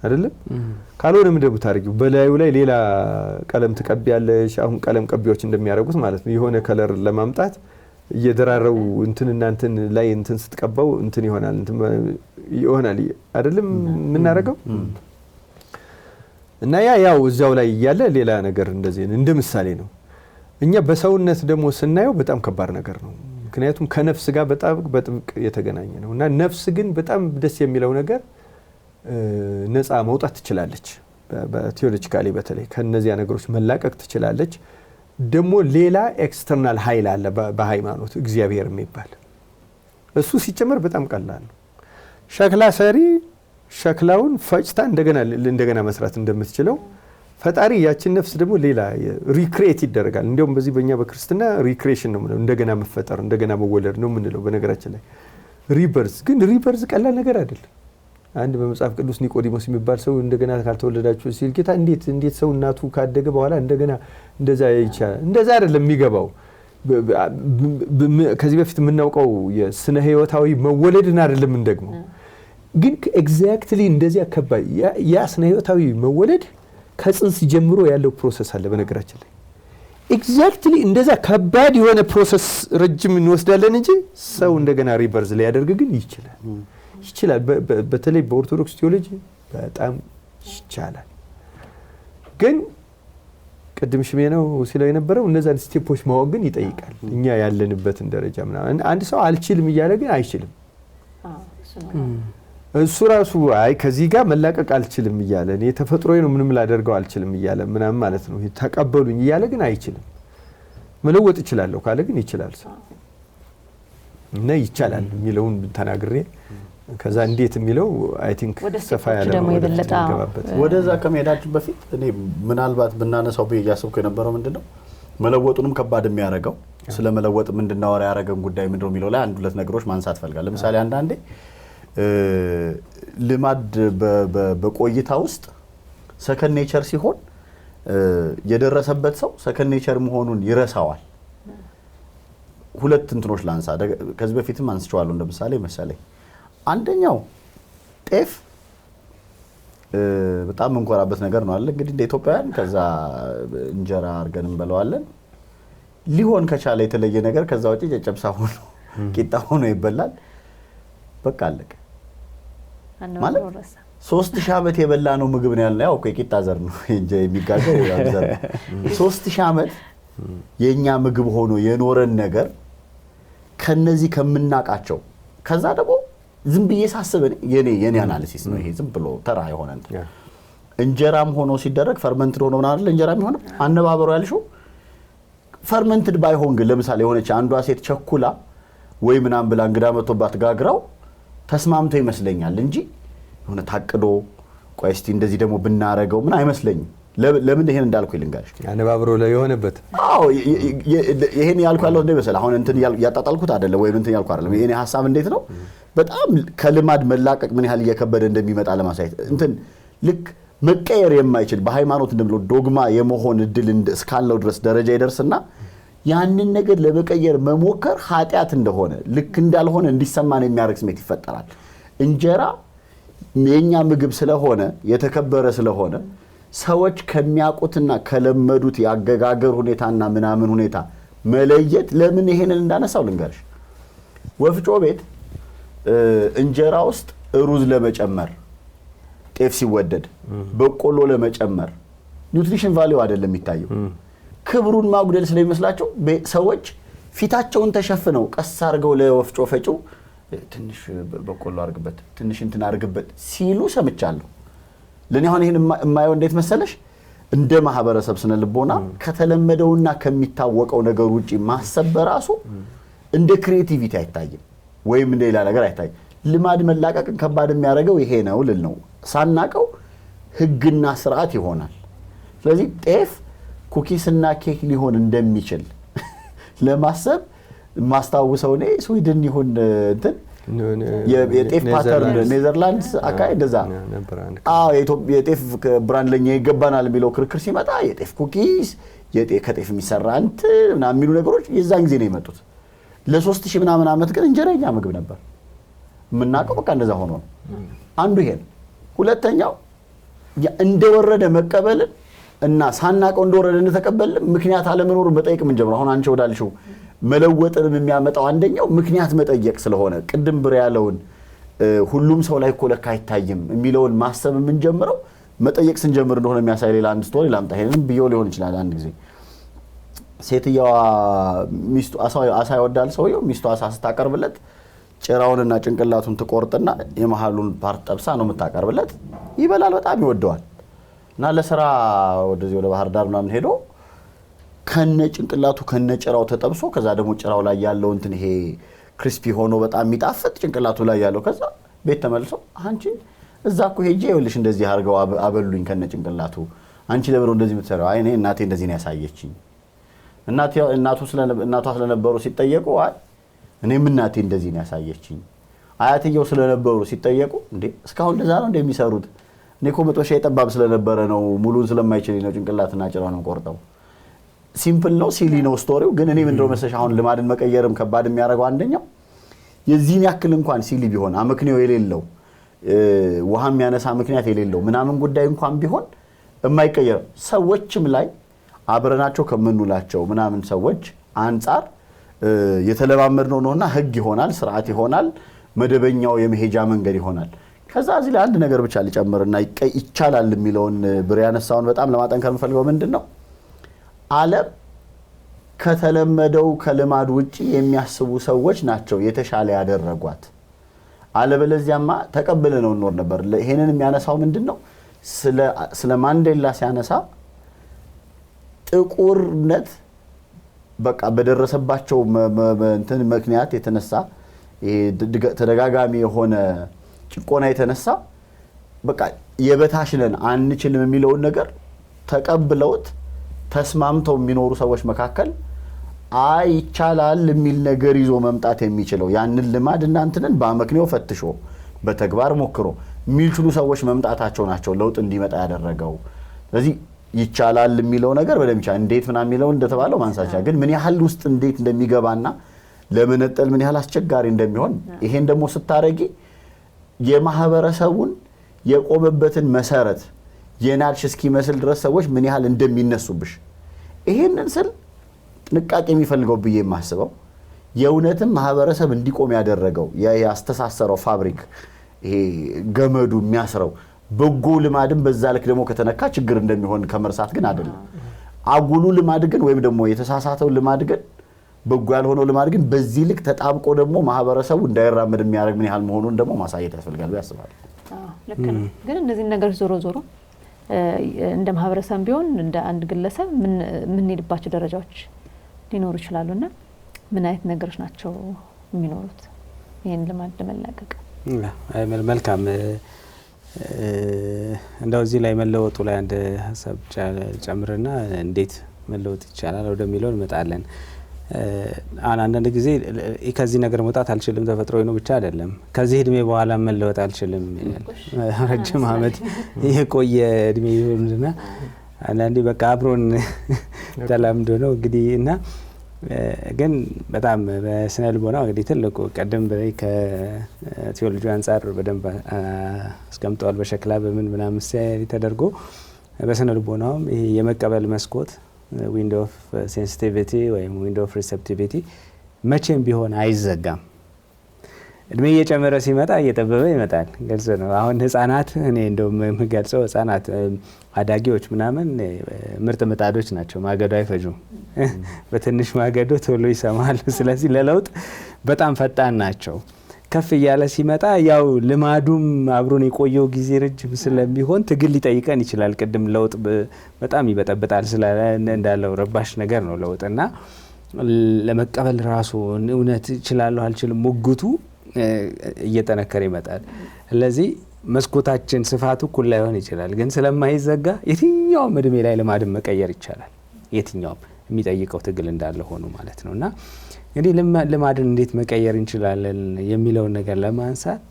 Speaker 3: አይደለም? ካልሆነ ምን ደቡ ታርጊው በላዩ ላይ ሌላ ቀለም ትቀቢያለሽ። አሁን ቀለም ቀቢዎች እንደሚያደርጉት ማለት ነው። የሆነ ከለር ለማምጣት እየደራረው እንትን ላይ እንትን ስትቀባው እንትን ይሆናል አይደለም የምናደርገው? እና ያው እዛው ላይ ያለ ሌላ ነገር እንደዚህ እንደ ምሳሌ ነው። እኛ በሰውነት ደግሞ ስናየው በጣም ከባድ ነገር ነው። ምክንያቱም ከነፍስ ጋር በጣም በጥብቅ የተገናኘ ነው። እና ነፍስ ግን በጣም ደስ የሚለው ነገር ነፃ መውጣት ትችላለች። በቲዮሎጂካሊ በተለይ ከነዚያ ነገሮች መላቀቅ ትችላለች። ደግሞ ሌላ ኤክስተርናል ኃይል አለ በሃይማኖት እግዚአብሔር የሚባል እሱ ሲጨመር በጣም ቀላል ነው። ሸክላ ሰሪ ሸክላውን ፈጭታ እንደገና መስራት እንደምትችለው ፈጣሪ ያችን ነፍስ ደግሞ ሌላ ሪክሬት ይደረጋል። እንዲያውም በዚህ በእኛ በክርስትና ሪክሬሽን ነው የምንለው፣ እንደገና መፈጠር እንደገና መወለድ ነው የምንለው። በነገራችን ላይ ሪበርዝ ግን ሪበርዝ ቀላል ነገር አይደለም። አንድ በመጽሐፍ ቅዱስ ኒቆዲሞስ የሚባል ሰው እንደገና ካልተወለዳችሁ ሲል ጌታ እንዴት ሰው እናቱ ካደገ በኋላ እንደገና እንደዛ ይቻላል? እንደዛ አይደለም የሚገባው። ከዚህ በፊት የምናውቀው የስነ ህይወታዊ መወለድን አይደለም እንደግሞ ግን ኤግዛክትሊ እንደዚያ ከባድ ያ ስነ ህይወታዊ መወለድ ከጽንስ ጀምሮ ያለው ፕሮሰስ አለ። በነገራችን ላይ ኤግዛክትሊ እንደዛ ከባድ የሆነ ፕሮሰስ ረጅም እንወስዳለን እንጂ ሰው እንደገና ሪበርዝ ሊያደርግ ግን ይችላል። በተለይ በኦርቶዶክስ ቲዮሎጂ በጣም ይቻላል። ግን ቅድም ሽሜ ነው ሲለው የነበረው እነዛን ስቴፖች ማወቅ ግን ይጠይቃል። እኛ ያለንበትን ደረጃ ምናምን አንድ ሰው አልችልም እያለ ግን አይችልም። እሱ ራሱ አይ ከዚህ ጋር መላቀቅ አልችልም እያለ እኔ ተፈጥሮዬ ነው ምንም ላደርገው አልችልም እያለ ምናምን ማለት ነው ተቀበሉኝ እያለ ግን አይችልም። መለወጥ እችላለሁ ካለ ግን ይችላል ሰው እና ይቻላል የሚለውን ተናግሬ ከዛ እንዴት የሚለው አይ ቲንክ ሰፋ ያለ ነው ወደበት።
Speaker 2: ወደዛ ከመሄዳችን በፊት እኔ ምናልባት ብናነሳው በያሰብኩ የነበረው ምንድነው መለወጡንም ከባድ የሚያደርገው ስለ መለወጥ ምንድነው ወራ ያረጋን ጉዳይ ምንድነው የሚለው ላይ አንድ ሁለት ነገሮች ማንሳት ፈልጋለሁ። ለምሳሌ አንዳንዴ ልማድ በቆይታ ውስጥ ሰከንድ ኔቸር ሲሆን የደረሰበት ሰው ሰከንድ ኔቸር መሆኑን ይረሳዋል። ሁለት እንትኖች ላንሳ። ከዚህ በፊትም አንስቼዋለሁ እንደምሳሌ መሰለኝ። አንደኛው ጤፍ በጣም እንቆራበት ነገር ነው አለ እንግዲህ እንደ ኢትዮጵያውያን ከዛ እንጀራ አርገን እንበለዋለን። ሊሆን ከቻለ የተለየ ነገር ከዛ ወጪ ጨጨብሳ ሆኖ ቂጣ ሆኖ ይበላል። በቃ አለቀ ማለት 3000 ዓመት የበላ ነው ምግብ ነው ያለው። ያው የቂጣ ዘር ነው እንጂ የሚጋገር ያው ዘር 3000 ዓመት የኛ ምግብ ሆኖ የኖረን ነገር ከነዚህ ከምናቃቸው ከዛ ደግሞ ዝም ብዬ ሳስብ የኔ አናሊሲስ ነው ይሄ ዝም ብሎ ተራ የሆነ እንጀራም ሆኖ ሲደረግ ፈርመንትድ ሆኖ ምናምን አይደል እንጀራም ይሆን አነባበሩ ያልሽው ፈርመንትድ ባይሆን ግን ለምሳሌ የሆነች አንዷ ሴት ቸኩላ ወይ ምናምን ብላ እንግዳ መጥቶባት ጋግራው ተስማምቶ ይመስለኛል እንጂ የሆነ ታቅዶ ቆይ እስቲ እንደዚህ ደግሞ ብናረገው ምን አይመስለኝም። ለምን ይሄን እንዳልኩ ይልንጋርሽ
Speaker 3: አነባበሩ ላይ የሆነበት
Speaker 2: አዎ ይሄን ያልኩ ያለው እንደ መሰለ አሁን እንትን ያጣጣልኩት አይደለም ወይ እንትን ያልኩ አይደለም። የኔ ሐሳብ እንዴት ነው በጣም ከልማድ መላቀቅ ምን ያህል እየከበደ እንደሚመጣ ለማሳየት እንትን ልክ መቀየር የማይችል በሃይማኖት እንደምለው ዶግማ የመሆን እድል እስካለው ድረስ ደረጃ ይደርስና ያንን ነገር ለመቀየር መሞከር ኃጢያት እንደሆነ ልክ እንዳልሆነ እንዲሰማን የሚያደርግ ስሜት ይፈጠራል። እንጀራ የኛ ምግብ ስለሆነ የተከበረ ስለሆነ ሰዎች ከሚያውቁትና ከለመዱት ያገጋገር ሁኔታና ምናምን ሁኔታ መለየት ለምን ይሄንን እንዳነሳው ልንገርሽ። ወፍጮ ቤት እንጀራ ውስጥ ሩዝ ለመጨመር ጤፍ ሲወደድ በቆሎ ለመጨመር ኒውትሪሽን ቫልዩ አይደለም የሚታየው ክብሩን ማጉደል ስለሚመስላቸው ሰዎች ፊታቸውን ተሸፍነው ቀስ አድርገው ለወፍጮ ፈጪው ትንሽ በቆሎ አርግበት ትንሽ እንትን አርግበት ሲሉ ሰምቻለሁ። ለኔ አሁን ይሄን የማየው እንዴት መሰለሽ እንደ ማህበረሰብ ስነ ልቦና ከተለመደውና ከሚታወቀው ነገር ውጪ ማሰብ በራሱ እንደ ክሪኤቲቪቲ አይታይም ወይም እንደ ሌላ ነገር አይታይም። ልማድ መላቀቅን ከባድ የሚያደርገው ይሄ ነው ልል ነው። ሳናቀው ህግና ስርዓት ይሆናል። ስለዚህ ጤፍ ኩኪስና ኬክ ሊሆን እንደሚችል ለማሰብ ማስታወሰው ነው ስዊድን ይሁን እንትን የጤፍ ፓተርን ኔዘርላንድስ አካይ እንደዛ አዎ የጤፍ ብራንድ ለኛ ይገባናል የሚለው ክርክር ሲመጣ የጤፍ ኩኪስ ከጤፍ የሚሰራ እንትና የሚሉ ነገሮች የዛን ጊዜ ነው የመጡት። ለ3000 ምናምን ዓመት ግን እንጀራኛ ምግብ ነበር የምናውቀው። በቃ እንደዛ ሆኖ ነው አንዱ ይሄን። ሁለተኛው እንደወረደ መቀበልን እና ሳናቀው እንደወረደ እንተቀበልን ምክንያት አለመኖር መጠየቅ ምን ጀምሮ አሁን አንቺ ወዳልሽው መለወጥንም የሚያመጣው አንደኛው ምክንያት መጠየቅ ስለሆነ ቅድም ብር ያለውን ሁሉም ሰው ላይ እኮ ለካ አይታይም የሚለውን ማሰብ ምን ጀምረው መጠየቅ ስንጀምር እንደሆነ የሚያሳይ ሌላ አንድ ስቶሪ ላምጣ። ይሄንን ቢዮ ሊሆን ይችላል። አንድ ጊዜ ሴትየዋ ሚስቱ አሳ ይወዳል ሰውየው። ሚስቱ አሳ ስታቀርብለት ጭራውንና ጭንቅላቱን ትቆርጥና የመሃሉን ፓርት ጠብሳ ነው የምታቀርብለት። ይበላል፣ በጣም ይወደዋል። እና ለስራ ወደዚህ ወደ ባህር ዳር ምናምን ሄዶ ከነ ጭንቅላቱ ከነ ጭራው ተጠብሶ ከዛ ደግሞ ጭራው ላይ ያለው እንትን ይሄ ክሪስፒ ሆኖ በጣም የሚጣፍጥ ጭንቅላቱ ላይ ያለው ከዛ ቤት ተመልሶ አንቺ እዛ እኮ ሄጄ ይኸውልሽ እንደዚህ አድርገው አበሉኝ ከነ ጭንቅላቱ አንቺ ለምን እንደዚህ የምትሰራው? አይ እኔ እናቴ እንደዚህ ነው ያሳየችኝ። እናቷ ስለነበሩ ሲጠየቁ አይ እኔም እናቴ እንደዚህ ነው ያሳየችኝ። አያትየው ስለነበሩ ሲጠየቁ እንዴ እስካሁን እንደዛ ነው እንደሚሰሩት? እኔ እኮ መጦሻ የጠባብ ስለነበረ ነው ሙሉን ስለማይችል ነው ጭንቅላትና ጭራው ነው ቆርጠው። ሲምፕል ነው ሲሊ ነው ስቶሪው። ግን እኔ ምንድነው መሰለሽ አሁን ልማድን መቀየርም ከባድ የሚያደርገው አንደኛው የዚህን ያክል እንኳን ሲሊ ቢሆን አመክንዮ የሌለው ውሃ የሚያነሳ ምክንያት የሌለው ምናምን ጉዳይ እንኳን ቢሆን የማይቀየር ሰዎችም ላይ አብረናቸው ከምንውላቸው ምናምን ሰዎች አንጻር የተለማመድነው ነውና ህግ ይሆናል፣ ስርዓት ይሆናል፣ መደበኛው የመሄጃ መንገድ ይሆናል። ከዛ እዚህ ላይ አንድ ነገር ብቻ ልጨምርና ይቻላል የሚለውን ብር ያነሳውን በጣም ለማጠንከር የምፈልገው ምንድነው ዓለም ከተለመደው ከልማድ ውጪ የሚያስቡ ሰዎች ናቸው የተሻለ ያደረጓት። አለበለዚያማ ተቀብለነው እንኖር ነበር። ይሄንን የሚያነሳው ምንድነው ስለ ማንዴላ ሲያነሳ ጥቁርነት በቃ በደረሰባቸው እንትን ምክንያት የተነሳ ተደጋጋሚ የሆነ ጭቆና የተነሳ በቃ የበታሽነን አንችልም የሚለውን ነገር ተቀብለውት ተስማምተው የሚኖሩ ሰዎች መካከል አይ ይቻላል የሚል ነገር ይዞ መምጣት የሚችለው ያንን ልማድ እናንተን በአመክንዮ ፈትሾ በተግባር ሞክሮ የሚችሉ ሰዎች መምጣታቸው ናቸው ለውጥ እንዲመጣ ያደረገው። ስለዚህ ይቻላል የሚለው ነገር በደም ይቻላል እንዴት ምናምን የሚለው እንደተባለው ማንሳቻ ግን ምን ያህል ውስጥ እንዴት እንደሚገባና ለመነጠል ምን ያህል አስቸጋሪ እንደሚሆን ይሄን ደግሞ ስታረጊ የማህበረሰቡን የቆመበትን መሰረት የናድሽ እስኪመስል ድረስ ሰዎች ምን ያህል እንደሚነሱብሽ ይሄንን ስል ጥንቃቄ የሚፈልገው ብዬ የማስበው የእውነትም ማህበረሰብ እንዲቆም ያደረገው ያስተሳሰረው ፋብሪክ ይሄ ገመዱ የሚያስረው በጎ ልማድም በዛ ልክ ደግሞ ከተነካ ችግር እንደሚሆን ከመርሳት ግን አይደለም። አጉሉ ልማድ ግን ወይም ደግሞ የተሳሳተው ልማድ ግን በጎ ያልሆነው ልማድ ግን በዚህ ልክ ተጣብቆ ደግሞ ማህበረሰቡ እንዳይራመድ የሚያደርግ ምን ያህል መሆኑን ደግሞ ማሳየት ያስፈልጋል ብዬ አስባለሁ።
Speaker 1: ልክ ነው። ግን እነዚህ ነገሮች ዞሮ ዞሮ እንደ ማህበረሰብ ቢሆን እንደ አንድ ግለሰብ ምን ሄድባቸው ደረጃዎች ሊኖሩ ይችላሉና ምን አይነት ነገሮች ናቸው የሚኖሩት ይሄን ልማድ ለመላቀቅ?
Speaker 4: መልካም እንደው እዚህ ላይ መለወጡ ላይ አንድ ሀሳብ ጨምርና እንዴት መለወጥ ይቻላል ወደሚለው እንመጣለን። አንዳንድ ጊዜ ከዚህ ነገር መውጣት አልችልም ተፈጥሮ ነው ብቻ አይደለም ከዚህ እድሜ በኋላ መለወጥ አልችልም ረጅም አመት የቆየ እድሜ ይሆንና አንዳንዴ በቃ አብሮን ተላምዶ ነው እንግዲህ እና ግን በጣም በስነ ልቦና እንግዲህ ትልቁ ቀደም በላይ ከቲዮሎጂ አንፃር በደንብ አስቀምጠዋል በሸክላ በምን ምናምን ተደርጎ በስነ ልቦናውም ይሄ የመቀበል መስኮት ዊንዶው ኦፍ ሴንሲቲቪቲ ወይም ዊንዶው ኦፍ ሪሴፕቲቪቲ መቼም ቢሆን አይዘጋም። እድሜ እየጨመረ ሲመጣ እየጠበበ ይመጣል። ግልጽ ነው። አሁን ህፃናት እኔ እንደውም የምገልጸው ህፃናት አዳጊዎች ምናምን ምርጥ ምጣዶች ናቸው። ማገዶ አይፈጁም። በትንሽ ማገዶ ቶሎ ይሰማሉ። ስለዚህ ለለውጥ በጣም ፈጣን ናቸው። ከፍ እያለ ሲመጣ ያው ልማዱም አብሮን የቆየው ጊዜ ረጅም ስለሚሆን ትግል ሊጠይቀን ይችላል። ቅድም ለውጥ በጣም ይበጠብጣል ስላለ እንዳለው ረባሽ ነገር ነው ለውጥና ለመቀበል ራሱ እውነት እችላለሁ አልችልም ሙግቱ እየተነከረ ይመጣል። ስለዚህ መስኮታችን ስፋቱ እኩል ላይሆን ይችላል፣ ግን ስለማይዘጋ የትኛውም እድሜ ላይ ልማድን መቀየር ይቻላል። የትኛውም የሚጠይቀው ትግል እንዳለ ሆኖ ማለት ነውና እንግዲህ ልማድን እንዴት መቀየር እንችላለን የሚለውን ነገር ለማንሳት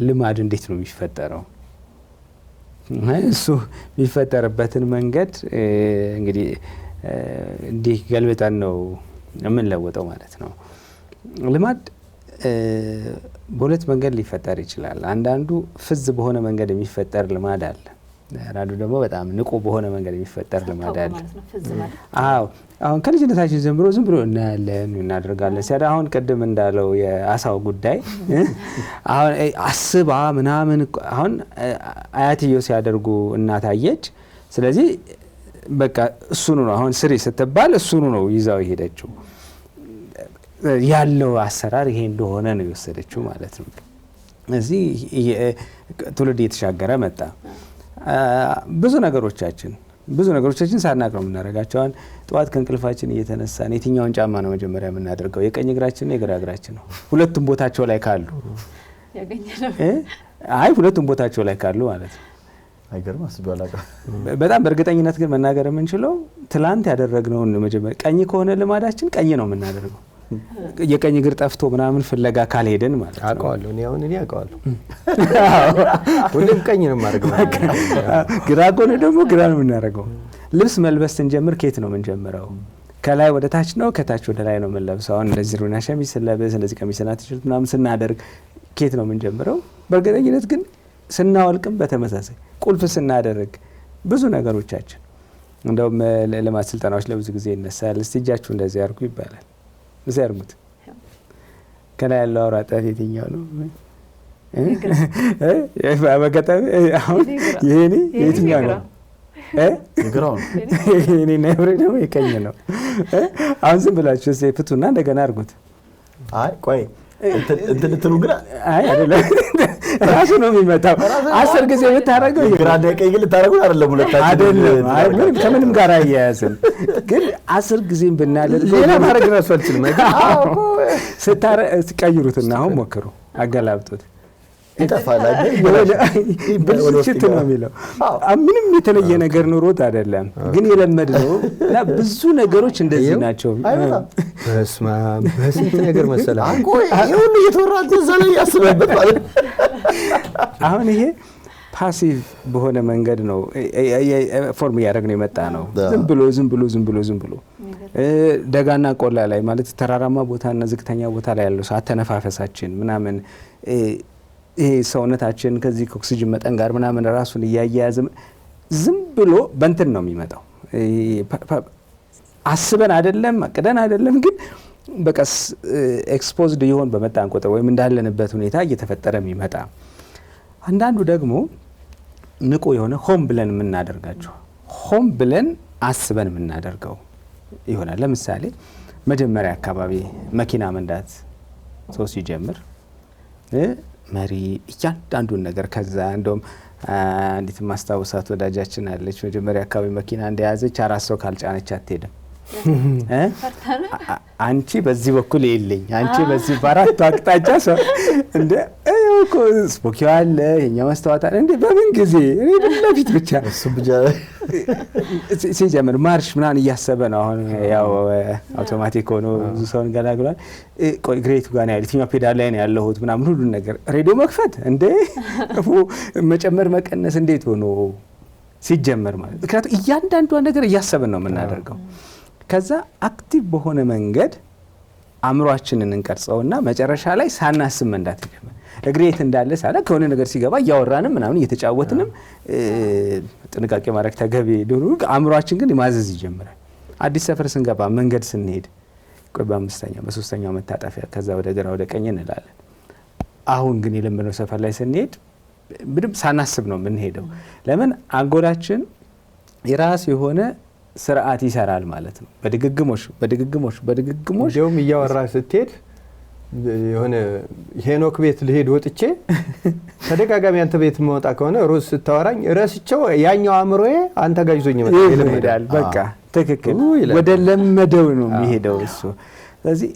Speaker 4: ልማድ እንዴት ነው የሚፈጠረው? እሱ የሚፈጠርበትን መንገድ እንግዲህ እንዲህ ገልብጠን ነው የምንለውጠው ማለት ነው። ልማድ በሁለት መንገድ ሊፈጠር ይችላል። አንዳንዱ ፍዝ በሆነ መንገድ የሚፈጠር ልማድ አለ። አንዳንዱ ደግሞ በጣም ንቁ በሆነ መንገድ የሚፈጠር ልማድ አለ። አዎ አሁን ከልጅነታችን ጀምሮ ዝም ብሎ እናያለን እናደርጋለን። ሲያዳ አሁን ቅድም እንዳለው የአሳው ጉዳይ አሁን አስባ ምናምን አሁን አያትየው ሲያደርጉ እናታየች። ስለዚህ በቃ እሱኑ ነው አሁን ስሪ ስትባል እሱኑ ነው ይዛው ይሄደችው። ያለው አሰራር ይሄ እንደሆነ ነው የወሰደችው ማለት ነው። እዚህ ትውልድ እየተሻገረ መጣ። ብዙ ነገሮቻችን ሳናቅ ነው የምናደርጋቸው። ጠዋት ከእንቅልፋችን እየተነሳን የትኛውን ጫማ ነው መጀመሪያ የምናደርገው? የቀኝ እግራችን ነው የግራ እግራችን ነው? ሁለቱም ቦታቸው ላይ ካሉ ሁለቱም ቦታቸው ላይ ካሉ ማለት ነው።
Speaker 2: አይገርም አስባላጋ
Speaker 4: በጣም በእርግጠኝነት ግን መናገር የምንችለው ትላንት ያደረግነውን መጀመሪያ ቀኝ ከሆነ ልማዳችን ቀኝ ነው የምናደርገው። የቀኝ እግር ጠፍቶ ምናምን ፍለጋ ካልሄድን ማለት ነው።
Speaker 3: አውቀዋለሁ እኔ አውቀዋለሁ። ሁሌም ቀኝ ነው የማደርገው።
Speaker 4: ግራ ከሆነ ደግሞ ግራ ነው የምናደርገው። ልብስ መልበስ ስንጀምር ከየት ነው የምንጀምረው? ከላይ ወደ ታች ነው ከታች ወደ ላይ ነው የምንለብሰው? አሁን እንደዚህ ሩና ሸሚዝ ስለብስ እንደዚህ ቀሚስና ቲሸርት ምናምን ስናደርግ ከየት ነው የምንጀምረው? በእርግጠኝነት ግን ስናወልቅም በተመሳሳይ ቁልፍ ስናደርግ ብዙ ነገሮቻችን እንደውም ልማት ስልጠናዎች ለብዙ ጊዜ ይነሳል። እስቲ እጃችሁ እንደዚህ አድርጉ ይባላል። እዚህ አድርጉት። ከላይ ያለው አውራ ጣት የትኛው ነው? በአጋጣሚ አሁን ይሄኔ የትኛው ነው?
Speaker 2: የግራው ነው።
Speaker 4: ይሄኔ ነብሬ ደግሞ የቀኝ ነው። አሁን ዝም ብላችሁ እስቲ ፍቱና እንደገና አድርጉት።
Speaker 2: አይ ቆይ እንትን ልትሉ ግን
Speaker 4: አይ አይደለም ራሱ ነው የሚመጣው። 10 ጊዜ ብታረገው
Speaker 2: ግራና ቀኝ ግን ልታረጉት አይደለም ሁለታችን
Speaker 4: አይደለም። አይ ምንም ከምንም ጋር አያያዝም። ግን 10 ጊዜም ብናደርገው
Speaker 3: ሌላ ማድረግ ራሱ አልችልም።
Speaker 4: ቀይሩትና አሁን ሞክሩ፣ አገላብጡት።
Speaker 2: ይጠፋል
Speaker 4: ብልሽት ነው የሚለው። ምንም የተለየ ነገር ኑሮት አይደለም፣ ግን የለመድነው እና ብዙ ነገሮች እንደዚህ ናቸው።
Speaker 3: በስመ አብ በስንት ነገር መሰለህ
Speaker 2: ይሄ ሁሉ እየተወራች እዛ ላይ ያስበበት ማለት
Speaker 4: አሁን ይሄ ፓሲቭ በሆነ መንገድ ነው ፎርም እያደረግነው የመጣ ነው። ዝም ብሎ ደጋና ቆላ ላይ ማለት ተራራማ ቦታና ዝቅተኛ ቦታ ላይ ያለው ሰው አተነፋፈሳችን ምናምን ይሄ ሰውነታችን ከዚህ ኦክሲጅን መጠን ጋር ምናምን ራሱን እያያያዘ ዝም ብሎ በእንትን ነው የሚመጣው። አስበን አይደለም አቅደን አይደለም፣ ግን በቃ ኤክስፖዝድ ይሆን በመጣን ቁጥር ወይም እንዳለንበት ሁኔታ እየተፈጠረ የሚመጣ። አንዳንዱ ደግሞ ንቁ የሆነ ሆም ብለን የምናደርጋቸው ሆም ብለን አስበን የምናደርገው ይሆናል። ለምሳሌ መጀመሪያ አካባቢ መኪና መንዳት ሰው ሲጀምር መሪ እያንዳንዱን ነገር ከዛ እንደውም አንዲት ማስታወሳት ወዳጃችን አለች። መጀመሪያ አካባቢ መኪና እንደያዘች 4 ሰው ካልጫነች አትሄድም። አንቺ በዚህ በኩል የለኝ አንቺ በዚህ በአራቱ አቅጣጫ ሰው እንደ እኮ ስፖኪው አለ የኛ ማስተዋት አለ እንዴ በምን ጊዜ እኔ ለፊት ብቻ
Speaker 2: እሱ ብቻ
Speaker 4: ሲጀምር ማርሽ ምናምን እያሰበ ነው። አሁን ያው አውቶማቲክ ሆኖ ብዙ ሰውን ገላግሏል። ቆይ ግሬቱ ጋር ነው ያለችው ፔዳል ላይ ነው ያለሁት ምናምን ሁሉ ነገር ሬዲዮ መክፈት እንዴ መጨመር መቀነስ እንዴት ሆኖ ሲጀመር ማለት ምክንያቱም እያንዳንዷ ነገር እያሰብን ነው የምናደርገው። ከዛ አክቲቭ በሆነ መንገድ አእምሯችንን እንቀርጸውና መጨረሻ ላይ ሳናስብ መንዳት ይጀምራል። እግሬት እንዳለ ሳለ ከሆነ ነገር ሲገባ እያወራንም ምናምን እየተጫወትንም ጥንቃቄ ማድረግ ተገቢ ዶሩ አእምሯችን ግን ማዘዝ ይጀምራል። አዲስ ሰፈር ስንገባ መንገድ ስንሄድ ቆይ በ3ኛው መታጠፊያ ከዛ ወደ ግራ ወደ ቀኝ እንላለን። አሁን ግን የለመደው ሰፈር ላይ ስንሄድ ምንም ሳናስብ ነው የምንሄደው። ለምን አንጎላችን የራስ የሆነ ስርዓት ይሰራል ማለት ነው። በድግግሞሽ
Speaker 3: እንደውም እያወራ ስትሄድ የሆነ ሄኖክ ቤት ልሄድ ወጥቼ ተደጋጋሚ አንተ ቤት መውጣ ከሆነ ሩዝ ስታወራኝ ረስቸው ያኛው አእምሮዬ አንተ ጋር ይዞኝ
Speaker 4: ይሄዳል። በቃ ትክክል ወደ ለመደው ነው የሚሄደው እሱ። ስለዚህ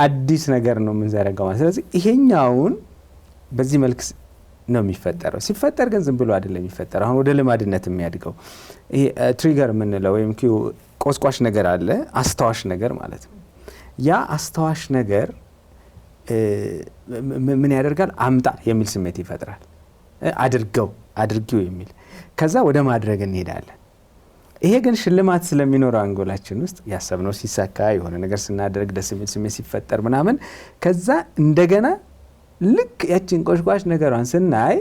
Speaker 4: አዲስ ነገር ነው የምንዘረጋው ማለት። ስለዚህ ይሄኛውን በዚህ መልክ ነው የሚፈጠረው። ሲፈጠር ግን ዝም ብሎ አይደለም የሚፈጠረው። አሁን ወደ ልማድነት የሚያድገው ይሄ ትሪገር የምንለው ወይም ቆስቋሽ ነገር አለ፣ አስተዋሽ ነገር ማለት ነው። ያ አስተዋሽ ነገር ምን ያደርጋል? አምጣ የሚል ስሜት ይፈጥራል። አድርጊው የሚል ከዛ ወደ ማድረግ እንሄዳለን። ይሄ ግን ሽልማት ስለሚኖረው አንጎላችን ውስጥ ያሰብነው ሲሳካ የሆነ ነገር ስናደርግ ደስ የሚል ስሜት ሲፈጠር ምናምን ከዛ እንደገና ልክ ያቺን ቆስቋሽ ነገሯን ስናይ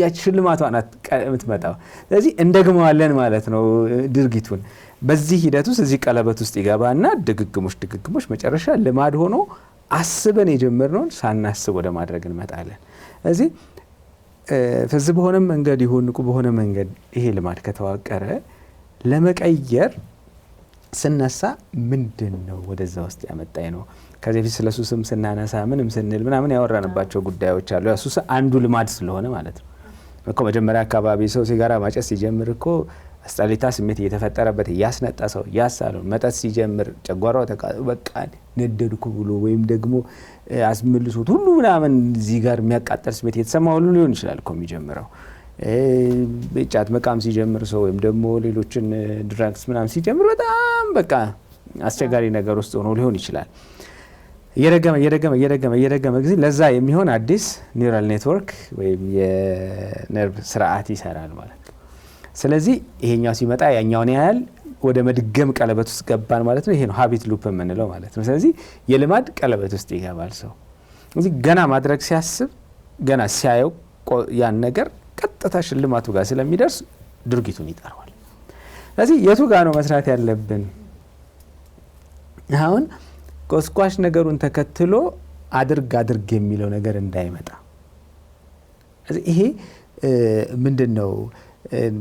Speaker 4: ያቺ ሽልማቷ ናት የምትመጣው። ስለዚህ እንደግመዋለን ማለት ነው ድርጊቱን። በዚህ ሂደት ውስጥ እዚህ ቀለበት ውስጥ ይገባና ድግግሞሽ መጨረሻ ልማድ ሆኖ አስበን የጀመርነውን ሳናስብ ወደ ማድረግ እንመጣለን። ስለዚህ ፍዝ በሆነ መንገድ ይሁን ንቁ በሆነ መንገድ ይሄ ልማድ ከተዋቀረ ለመቀየር ስነሳ ምንድን ነው ወደዛ ውስጥ ያመጣኝ ነው። ከዚህ በፊት ስለ ሱስም ስናነሳ ምንም ስንል ምናምን ያወራንባቸው ጉዳዮች አሉ። ሱስ አንዱ ልማድ ስለሆነ ማለት ነው እኮ መጀመሪያ አካባቢ ሰው ሲጋራ ማጨስ ሲጀምር እኮ አስጠሊታ ስሜት እየተፈጠረበት እያስነጣ ሰው ያሳለው መጠጥ ሲጀምር ጨጓራው በቃ ነደድኩ ብሎ ወይም ደግሞ አስመልሶት ሁሉ ምናምን እዚህ ጋር የሚያቃጠል ስሜት የተሰማ ሁሉ ሊሆን ይችላል እኮ የሚጀምረው። ጫት መቃም ሲጀምር ሰው ወይም ደግሞ ሌሎችን ድራግስ ምናምን ሲጀምር በጣም በቃ አስቸጋሪ ነገር ውስጥ ሆኖ ሊሆን ይችላል። እየደገመ ጊዜ ለዛ የሚሆን አዲስ ኒውራል ኔትወርክ ወይም የነርቭ ስርዓት ይሰራል ማለት ነው። ስለዚህ ይሄኛው ሲመጣ ያኛውን ያህል ወደ መድገም ቀለበት ውስጥ ገባን ማለት ነው። ይሄ ነው ሀቢት ሉፕ የምንለው ማለት ነው። ስለዚህ የልማድ ቀለበት ውስጥ ይገባል ሰው። ስለዚህ ገና ማድረግ ሲያስብ ገና ሲያየው ያን ነገር ቀጥታ ሽልማቱ ጋር ስለሚደርስ ድርጊቱን ይጠራዋል። ስለዚህ የቱ ጋር ነው መስራት ያለብን? አሁን ቆስቋሽ ነገሩን ተከትሎ አድርግ የሚለው ነገር እንዳይመጣ። ስለዚህ ይሄ ምንድነው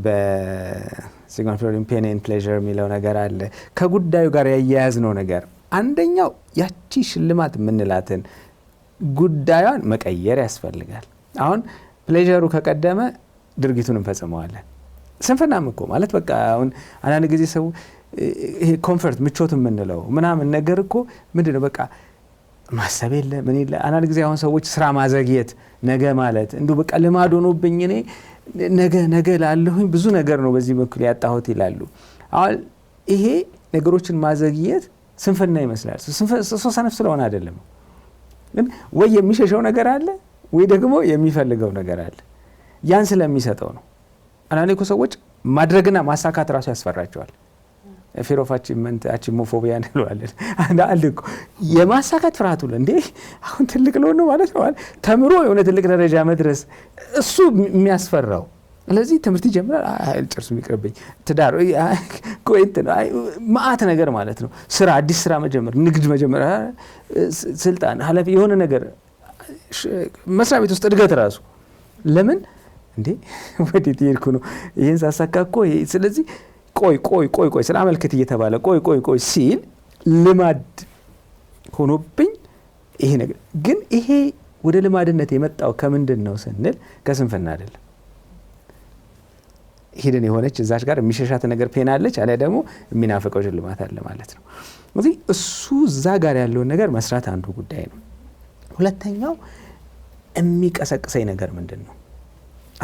Speaker 4: በሲግመንድ ፍሮይድ ፔን ኤንድ ፕሌዠር የሚለው ነገር አለ። ከጉዳዩ ጋር ያያያዝነው ነገር አንደኛው ያቺ ሽልማት የምንላትን ጉዳዩን መቀየር ያስፈልጋል። አሁን ፕሌዠሩ ከቀደመ ድርጊቱን እንፈጽመዋለን። ስንፍናም እኮ ማለት በቃ አሁን አንዳንድ ጊዜ ሰው ይሄ ኮምፈርት ምቾት የምንለው ምናምን ነገር እኮ ምንድነው በቃ ማሰብ የለ ምን የለ። አንዳንድ ጊዜ አሁን ሰዎች ስራ ማዘግየት ነገ ማለት እንዱ በቃ ልማድ ሆኖብኝ እኔ ነገ ላለሁኝ ብዙ ነገር ነው በዚህ በኩል ያጣሁት ይላሉ። አሁን ይሄ ነገሮችን ማዘግየት ስንፍና ይመስላል። ሰው ሰነፍ ስለሆነ አይደለም፣ ግን ወይ የሚሸሸው ነገር አለ ወይ ደግሞ የሚፈልገው ነገር አለ። ያን ስለሚሰጠው ነው። አንዳንዴ እኮ ሰዎች ማድረግና ማሳካት ራሱ ያስፈራቸዋል። ፊር ኦፍ አቺቭሞፎቢያ እንለዋለን። አንድ እኮ የማሳካት ፍርሃቱ እንዴ አሁን ትልቅ ነው ማለት ነው ተምሮ የሆነ ትልቅ ደረጃ መድረስ እሱ የሚያስፈራው። ስለዚህ ትምህርት ይጀምራል፣ ጨርሱ የሚቀርብኝ ትዳር ቆይት ነው ማአት ነገር ማለት ነው። ስራ አዲስ ስራ መጀመር፣ ንግድ መጀመር፣ ስልጣን ኃላፊ የሆነ ነገር መስሪያ ቤት ውስጥ እድገት ራሱ ለምን እንዴ ወዴት ይርኩ ነው ይሄን ሳሳካ እኮ ስለዚህ ቆይ ስላመልክት እየተባለ ቆይ ሲል ልማድ ሆኖብኝ ይሄ ነገር ግን ይሄ ወደ ልማድነት የመጣው ከምንድን ነው ስንል ከስንፍና አይደለም። ሂድን የሆነች እዛች ጋር የሚሸሻት ነገር ፔን አለች አለ ደግሞ የሚናፈቀው ሽልማት አለ ማለት ነው። ስለዚህ እሱ እዛ ጋር ያለውን ነገር መስራት አንዱ ጉዳይ ነው። ሁለተኛው የሚቀሰቅሰኝ ነገር ምንድን ነው?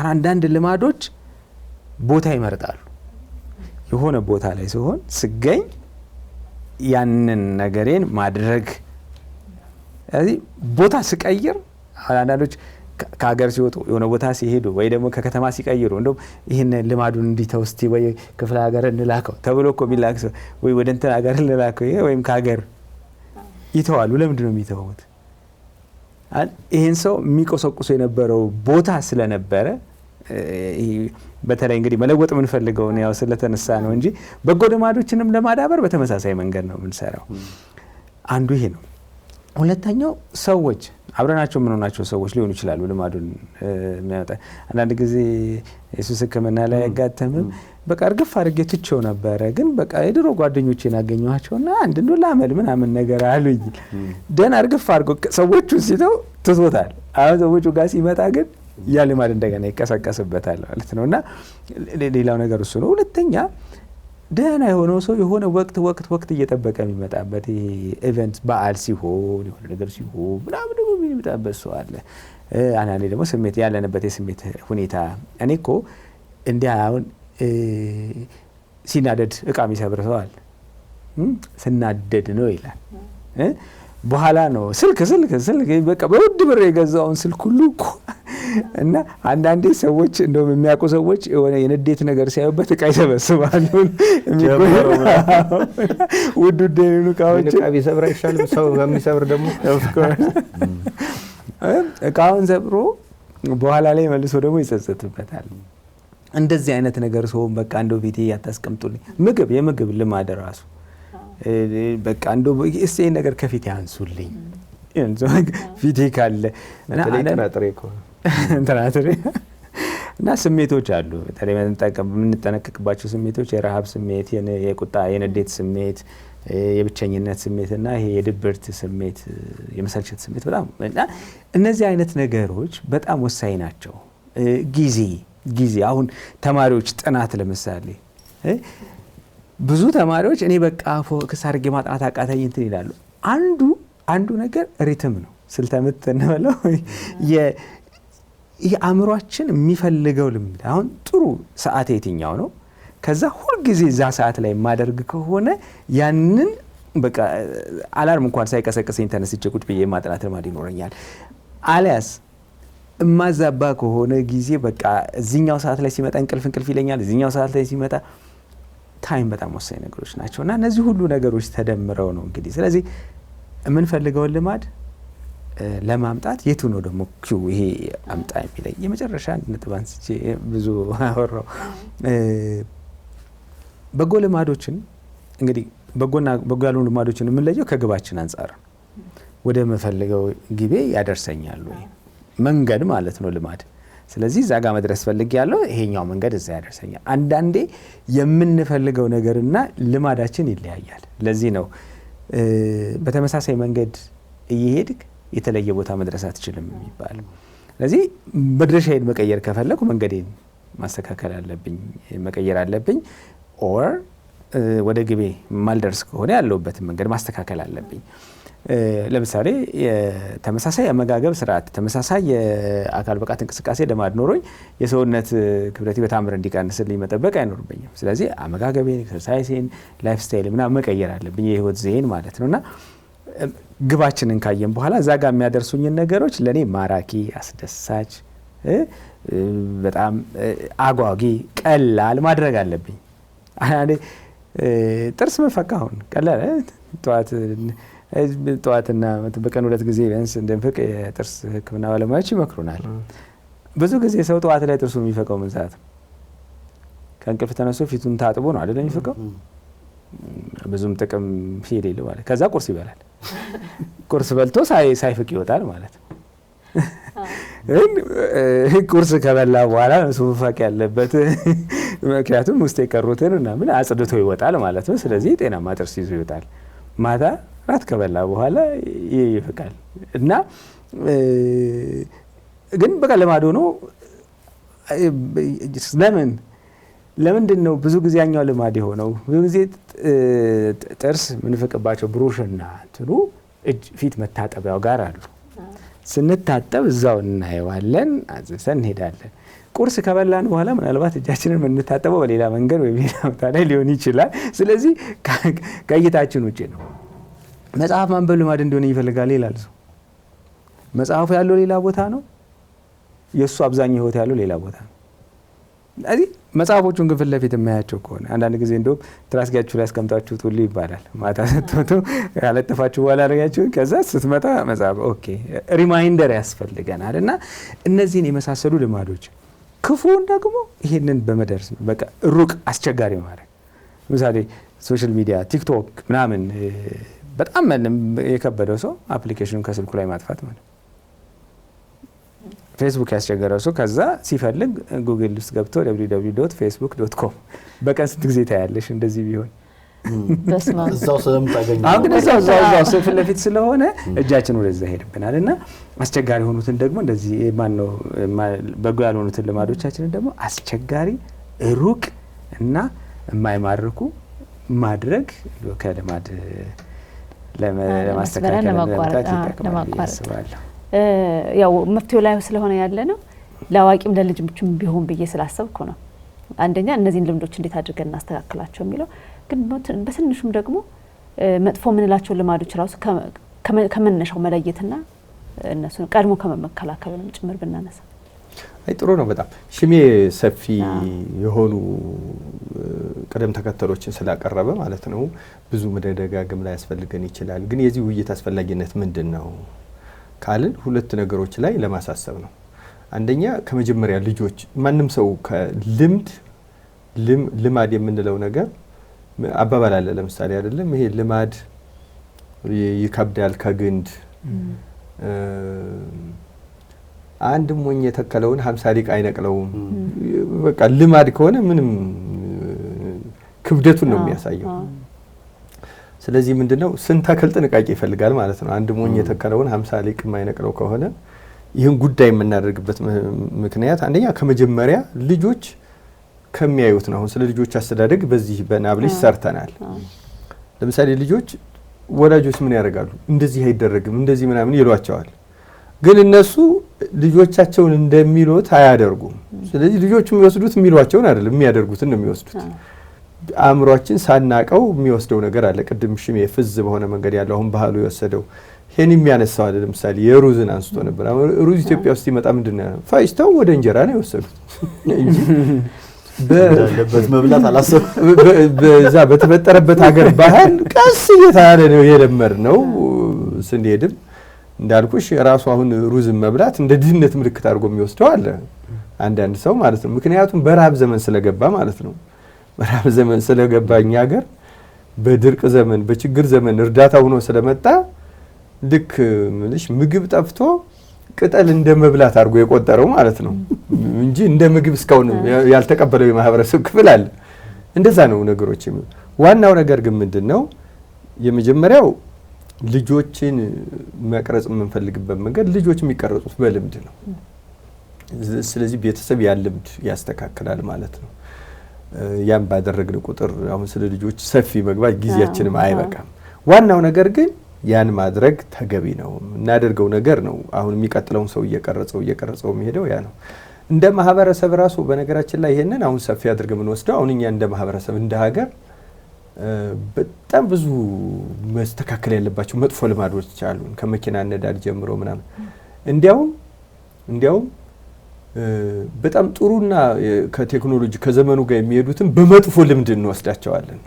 Speaker 4: አንዳንድ ልማዶች ቦታ ይመርጣሉ። የሆነ ቦታ ላይ ሲሆን ስገኝ ያንን ነገሬን ማድረግ። ስለዚህ ቦታ ስቀይር አንዳንዶች ከሀገር ሲወጡ የሆነ ቦታ ሲሄዱ ወይ ደግሞ ከከተማ ሲቀይሩ እንደውም ይህን ልማዱን እንዲተው እስቲ ወይ ክፍለ ሀገር እንላከው ተብሎ እኮ ቢላክ ሰው ወይ ወደ እንትን ሀገር እንላከው ወይም ከሀገር ይተዋሉ። ለምንድን ነው የሚተውት? ይህን ሰው የሚቆሰቁሱ የነበረው ቦታ ስለነበረ በተለይ እንግዲህ መለወጥ የምንፈልገው ያው ስለተነሳ ነው እንጂ በጎ ልማዶችንም ለማዳበር በተመሳሳይ መንገድ ነው የምንሰራው። አንዱ ይሄ ነው። ሁለተኛው ሰዎች አብረናቸው የምንሆናቸው ሰዎች ሊሆኑ ይችላሉ። ልማዱን የሚያመጣ አንዳንድ ጊዜ የሱስ ሕክምና ላይ ያጋጠመም በቃ እርግፍ አድርጌ ትቼው ነበረ፣ ግን በቃ የድሮ ጓደኞቼን አገኘኋቸውና አንድ እንደው ላመል ምናምን ነገር አሉኝ። ደህና እርግፍ አድርጎ ሰዎቹ ሲተው ትቶታል። አሁን ሰዎቹ ጋር ሲመጣ ግን ያ ልማድ እንደገና ይቀሰቀስበታል ማለት ነው። እና ሌላው ነገር እሱ ነው። ሁለተኛ ደህና የሆነው ሰው የሆነ ወቅት እየጠበቀ የሚመጣበት ኢቨንት በዓል ሲሆን የሆነ ነገር ሲሆን ምናምን ደግሞ የሚመጣበት ሰው አለ። አንዳንዴ ደግሞ ስሜት ያለንበት የስሜት ሁኔታ እኔ እኮ እንዲህ አሁን ሲናደድ እቃ የሚሰብር ሰው አለ። ስናደድ ነው ይላል። በኋላ ነው ስልክ በቃ በውድ ብር የገዛውን ስልክ ሁሉ እና አንዳንዴ ሰዎች እንደውም የሚያውቁ ሰዎች የሆነ የንዴት ነገር ሲያዩበት እቃ ይሰበስባሉ። ውድ የሆኑ እቃዎች
Speaker 3: እቃ ቢሰብር አይሻልም? ሰው በሚሰብር ደግሞ
Speaker 4: እቃውን ሰብሮ በኋላ ላይ መልሶ ደግሞ ይጸጸትበታል። እንደዚህ አይነት ነገር ሰው በቃ እንደው ቤቴ ያታስቀምጡልኝ የምግብ ልማድ ራሱ በቃ እንደው እስቲ ነገር ከፊት ያንሱልኝ ፊቴ ካለ እና ስሜቶች አሉ። በተለይ የምንጠነቀቅባቸው ስሜቶች የረሃብ ስሜት፣ የቁጣ የንዴት ስሜት፣ የብቸኝነት ስሜት እና ይሄ የድብርት ስሜት፣ የመሰልቸት ስሜት በጣም እና እነዚህ አይነት ነገሮች በጣም ወሳኝ ናቸው። ጊዜ አሁን ተማሪዎች ጥናት ለምሳሌ ብዙ ተማሪዎች እኔ በቃ ፎከስ አድርጌ ማጥናት አቃተኝ እንትን ይላሉ። አንዱ ነገር ሪትም ነው፣ ስልተ ምት እንበለው ይህ አእምሯችን የሚፈልገው ልምድ አሁን ጥሩ ሰዓት የትኛው ነው? ከዛ ሁልጊዜ እዛ ሰዓት ላይ የማደርግ ከሆነ ያንን በቃ አላርም እንኳን ሳይቀሰቅሰኝ ተነስቼ ቁጭ ብዬ ማጥናት ልማድ ይኖረኛል። አሊያስ እማዛባ ከሆነ ጊዜ በቃ እዚህኛው ሰዓት ላይ ሲመጣ እንቅልፍ ይለኛል፣ እዚህኛው ሰዓት ላይ ሲመጣ ታይም በጣም ወሳኝ ነገሮች ናቸው እና እነዚህ ሁሉ ነገሮች ተደምረው ነው እንግዲህ። ስለዚህ የምንፈልገውን ልማድ ለማምጣት የቱ ነው ደግሞ ኪው ይሄ አምጣ የሚለኝ? የመጨረሻ ነጥብ አንስቼ ብዙ አወራው። በጎ ልማዶችን እንግዲህ በጎ ያልሆኑ ልማዶችን የምንለየው ከግባችን አንጻር ወደ መፈልገው ግቤ ያደርሰኛል ወይ መንገድ ማለት ነው ልማድ። ስለዚህ እዛ ጋር መድረስ ፈልግ ያለው ይሄኛው መንገድ እዛ ያደርሰኛል። አንዳንዴ የምንፈልገው ነገርና ልማዳችን ይለያያል። ለዚህ ነው በተመሳሳይ መንገድ እየሄድክ የተለየ ቦታ መድረስ አትችልም የሚባለው። ስለዚህ መድረሻዬን መቀየር ከፈለኩ መንገዴን ማስተካከል አለብኝ፣ መቀየር አለብኝ። ኦር ወደ ግቤ ማልደርስ ከሆነ ያለውበትን መንገድ ማስተካከል አለብኝ። ለምሳሌ ተመሳሳይ አመጋገብ ስርዓት፣ ተመሳሳይ የአካል ብቃት እንቅስቃሴ ልማድ ኖሮኝ የሰውነት ክብደቴ በታምር እንዲቀንስልኝ መጠበቅ አይኖርብኝም። ስለዚህ አመጋገቤን፣ ኤክሰርሳይሴን፣ ላይፍ ስታይል ምናምን መቀየር አለብኝ፣ የህይወት ዘይቤን ማለት ነውና ግባችንን ካየን በኋላ እዛ ጋር የሚያደርሱኝን ነገሮች ለኔ ማራኪ፣ አስደሳች፣ በጣም አጓጊ፣ ቀላል ማድረግ አለብኝ። ጥርስ መፈካ አሁን ቀላል ጠዋትና በቀን 2 ጊዜ ቢያንስ እንደምፈቅ የጥርስ ሕክምና ባለሙያዎች ይመክሩናል። ብዙ ጊዜ ሰው ጠዋት ላይ ጥርሱ የሚፈቀው ምን ሰዓት? ከእንቅልፍ ተነስቶ ፊቱን ታጥቦ ነው አይደል የሚፈቀው? ብዙም ጥቅም የሌለው ማለት። ከዛ ቁርስ ይበላል። ቁርስ በልቶ ሳይፍቅ ይወጣል ማለት ነው። ቁርስ ከበላ በኋላ እሱ መፋቅ ያለበት፣ ምክንያቱም ውስጥ የቀሩትን እና ምን አጽድቶ ይወጣል ማለት ነው። ስለዚህ ጤናማ ጥርስ ይዞ ይወጣል። ማታ ራት ከበላ በኋላ ይፍቃል እና ግን በቃ ልማድ ሆኖ ለምንድን ነው ብዙ ጊዜ ያኛው ልማድ የሆነው? ብዙ ጊዜ ጥርስ ምንፍቅባቸው ብሩሽና እንትኑ እጅ ፊት መታጠቢያው ጋር አሉ። ስንታጠብ እዛው እናየዋለን፣ አዝሰን እንሄዳለን። ቁርስ ከበላን በኋላ ምናልባት እጃችንን የምንታጠበው በሌላ መንገድ ወይ ሌላ ቦታ ላይ ሊሆን ይችላል። ስለዚህ ከእይታችን ውጭ ነው። መጽሐፍ ማንበብ ልማድ እንደሆነ ይፈልጋል ይላል ሰው። መጽሐፉ ያለው ሌላ ቦታ ነው፣ የእሱ አብዛኛው ህይወት ያለው ሌላ ቦታ ነው። ስለዚህ መጽሐፎቹን ግን ፊት ለፊት የማያቸው ከሆነ አንዳንድ ጊዜ እንደውም ትራስጌያችሁ ላይ አስቀምጣችሁት ሁሉ ይባላል። ማታ ስትመጡ ያለጠፋችሁ በኋላ አድርጋችሁ ከዛ ስትመጣ መጽሐፍ ኦኬ ሪማይንደር ያስፈልገናል። እና እነዚህን የመሳሰሉ ልማዶች ክፉን ደግሞ ይሄንን በመደርስ ነው በቃ ሩቅ አስቸጋሪ ማድረግ። ለምሳሌ ሶሻል ሚዲያ ቲክቶክ ምናምን በጣም የከበደው ሰው አፕሊኬሽኑን ከስልኩ ላይ ማጥፋት ማለት። ፌስቡክ ያስቸገረው ሰው ከዛ ሲፈልግ ጉግል ውስጥ ገብቶ www.facebook.com በቀን ስንት ጊዜ ታያለሽ? እንደዚህ ቢሆን
Speaker 2: እዛው ስለምታገኝ
Speaker 4: አሁን ግን እዛው ፊት ለፊት ስለሆነ እጃችን ወደዛ ሄድብናል። እና አስቸጋሪ የሆኑትን ደግሞ እንደዚህ ማነው በጎ ያልሆኑትን ልማዶቻችንን ደግሞ አስቸጋሪ ሩቅ እና የማይማርኩ ማድረግ ከልማድ ለማስተካከል ለማቋረጥ
Speaker 1: ያው መፍትሄው ላይ ስለሆነ ያለ ነው። ለአዋቂም ለልጅም ቢሆን ብዬ ስላሰብኩ ነው። አንደኛ እነዚህን ልምዶች እንዴት አድርገን እናስተካክላቸው የሚለው ግን በትንሹም ደግሞ መጥፎ የምንላቸው ልማዶች ራሱ ከመነሻው መለየትና እነሱን ቀድሞ ከመከላከልም ጭምር ብናነሳ
Speaker 3: አይ ጥሩ ነው። በጣም ሽሜ ሰፊ የሆኑ ቅደም ተከተሎችን ስላቀረበ ማለት ነው ብዙ መደጋገም ላይ ያስፈልገን ይችላል። ግን የዚህ ውይይት አስፈላጊነት ምንድን ነው ካልን 2 ነገሮች ላይ ለማሳሰብ ነው። አንደኛ ከመጀመሪያ ልጆች ማንም ሰው ልማድ የምንለው ነገር አባባል አለ። ለምሳሌ አይደለም ይሄ ልማድ ይከብዳል ከግንድ አንድ ሞኝ የተከለውን 50 ሊቅ አይነቅለውም። በቃ ልማድ ከሆነ ምንም ክብደቱን ነው የሚያሳየው። ስለዚህ ምንድነው ስንተክል ጥንቃቄ ይፈልጋል ማለት ነው። አንድ ሞኝ የተከለውን 50 ሊቅ የማይነቅለው ከሆነ ይህን ጉዳይ የምናደርግበት ምክንያት አንደኛ ከመጀመሪያ ልጆች ከሚያዩት ነው። አሁን ስለ ልጆች አስተዳደግ በዚህ በናብሊስ ሰርተናል። ለምሳሌ ልጆች ወላጆች ምን ያደርጋሉ? እንደዚህ አይደረግም እንደዚህ ምናምን ይሏቸዋል። ግን እነሱ ልጆቻቸውን እንደሚሉት አያደርጉም። ስለዚህ ልጆቹ የሚወስዱት የሚሏቸውን አይደለም የሚያደርጉትን ነው የሚወስዱት። አእምሯችን ሳናቀው የሚወስደው ነገር አለ። ቅድም ሽሜ ፍዝ በሆነ መንገድ ያለው አሁን ባህሉ የወሰደው ይሄን የሚያነሳው አለ። ለምሳሌ የሩዝን አንስቶ ነበር። ሩዝ ኢትዮጵያ ውስጥ ይመጣ ምንድነው ፋይስታው ወደ እንጀራ ነው የወሰዱት እንጂ
Speaker 2: በለበት መብላት አላሰብ
Speaker 3: በዛ በተፈጠረበት ሀገር ባህል ቀስ እየታለ ነው የለመድነው። ስንሄድም እንዳልኩሽ ራሱ አሁን ሩዝን መብላት እንደ ድህነት ምልክት አድርጎ የሚወስደው አለ አንዳንድ ሰው ማለት ነው። ምክንያቱም በረሃብ ዘመን ስለገባ ማለት ነው። በረሃብ ዘመን ስለገባ እኛ ሀገር በድርቅ ዘመን በችግር ዘመን እርዳታ ሆኖ ስለመጣ ልክ ምንሽ ምግብ ጠፍቶ ቅጠል እንደ መብላት አድርጎ የቆጠረው ማለት ነው እንጂ እንደ ምግብ እስካሁን ያልተቀበለው የማህበረሰብ ክፍል አለ። እንደዛ ነው ነገሮች። ዋናው ነገር ግን ምንድነው የመጀመሪያው ልጆችን መቅረጽ የምንፈልግበት መንገድ ልጆች የሚቀረጹት በልምድ ነው። ስለዚህ ቤተሰብ ያን ልምድ ያስተካክላል ማለት ነው። ያን ባደረግን ቁጥር አሁን ስለ ልጆች ሰፊ መግባት ጊዜያችንም አይበቃም። ዋናው ነገር ግን ያን ማድረግ ተገቢ ነው እናደርገው ነገር ነው። አሁን የሚቀጥለውን ሰው እየቀረጸው የሚሄደው ያ ነው። እንደ ማህበረሰብ ራሱ በነገራችን ላይ ይሄንን አሁን ሰፊ አድርገን የምንወስደው አሁን እኛ እንደ ማህበረሰብ እንደ ሀገር በጣም ብዙ መስተካከል ያለባቸው መጥፎ ልማዶች አሉ። ከመኪና ነዳድ ጀምሮ ምናምን እንዲያውም በጣም ጥሩና ከቴክኖሎጂ ከዘመኑ ጋር የሚሄዱትን በመጥፎ ልምድ እንወስዳቸዋለን።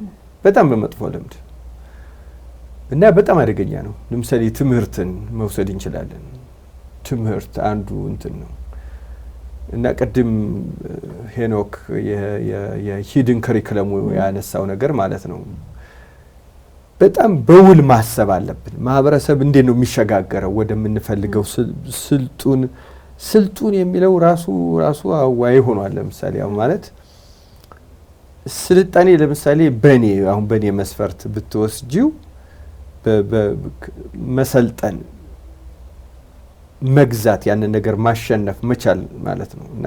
Speaker 3: በጣም በመጥፎ ልምድ እና በጣም አደገኛ ነው። ለምሳሌ ትምህርትን መውሰድ እንችላለን። ትምህርት አንዱ እንትን ነው እና ቅድም ሄኖክ የሂድን ከሪኩለሙ ያነሳው ነገር ማለት ነው። በጣም በውል ማሰብ አለብን። ማህበረሰብ እንዴት ነው የሚሸጋገረው ወደምንፈልገው ስልጡን የሚለው ራሱ አዋይ ሆኗል። ለምሳሌ አሁን ማለት ስልጣኔ ለምሳሌ በኔ መስፈርት ብትወስጂው መሰልጠን መግዛት ያንን ነገር ማሸነፍ መቻል ማለት ነው እና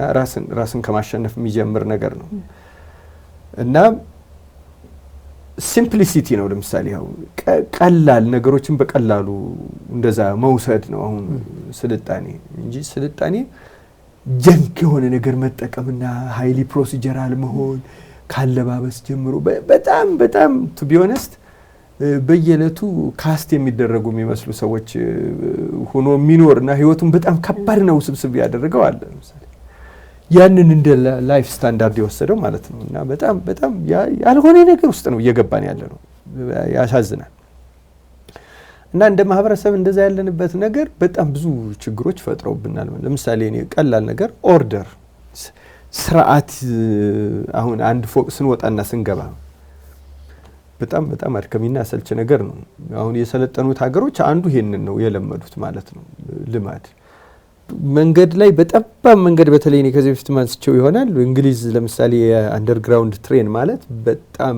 Speaker 3: ራስን ከማሸነፍ የሚጀምር ነገር ነው እና ሲምፕሊሲቲ ነው። ለምሳሌ አሁን ቀላል ነገሮችን በቀላሉ እንደዛ መውሰድ ነው አሁን ስልጣኔ እንጂ ስልጣኔ ጀንክ የሆነ ነገር መጠቀምና ሃይሊ ፕሮሲጀራል መሆን ካለባበስ ጀምሮ በጣም ቱ ቢ ኦነስት በየለቱ ካስት የሚደረጉ የሚመስሉ ሰዎች ሆኖ የሚኖርና ህይወቱን በጣም ከባድ ነው ውስብስብ ያደረገው አለ። ለምሳሌ ያንን እንደ ላይፍ ስታንዳርድ የወሰደው ማለት ነው እና በጣም ያልሆነ ነገር ውስጥ ነው እየገባን ያለ ነው። ያሳዝናል። እና እንደ ማህበረሰብ እንደዛ ያለንበት ነገር በጣም ብዙ ችግሮች ፈጥረውብናል። ለምሳሌ እኔ ቀላል ነገር ኦርደር ስርዓት አሁን አንድ ፎቅ ስንወጣና ስንገባ በጣም አድከሚና አሰልች ነገር ነው። አሁን የሰለጠኑት ሀገሮች አንዱ ይሄንን ነው የለመዱት ማለት ነው ልማድ። መንገድ ላይ በጠባብ መንገድ በተለይ ነው ከዚህ በፊት ማንስቸው ይሆናል። እንግሊዝ ለምሳሌ የአንደርግራውንድ ትሬን ማለት በጣም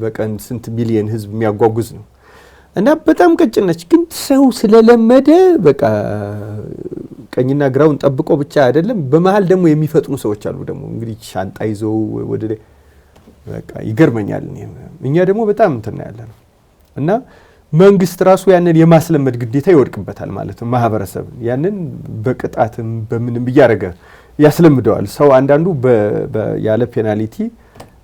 Speaker 3: በቀን ስንት ሚሊየን ህዝብ የሚያጓጉዝ ነው እና በጣም ቀጭን ነች። ግን ሰው ስለለመደ በቃ ቀኝና ግራውን ጠብቆ ብቻ አይደለም በመሃል ደግሞ የሚፈጥኑ ሰዎች አሉ። ደግሞ እንግዲህ ሻንጣ ይዘው ወደ በቃ ይገርመኛል። እኛ ደግሞ በጣም እንትና ያለ ነው እና መንግስት ራሱ ያንን የማስለመድ ግዴታ ይወድቅበታል ማለት ነው። ማህበረሰብ ያንን በቅጣትም በምንም እያደረገ ያስለምደዋል። ሰው አንዳንዱ ያለ ፔናልቲ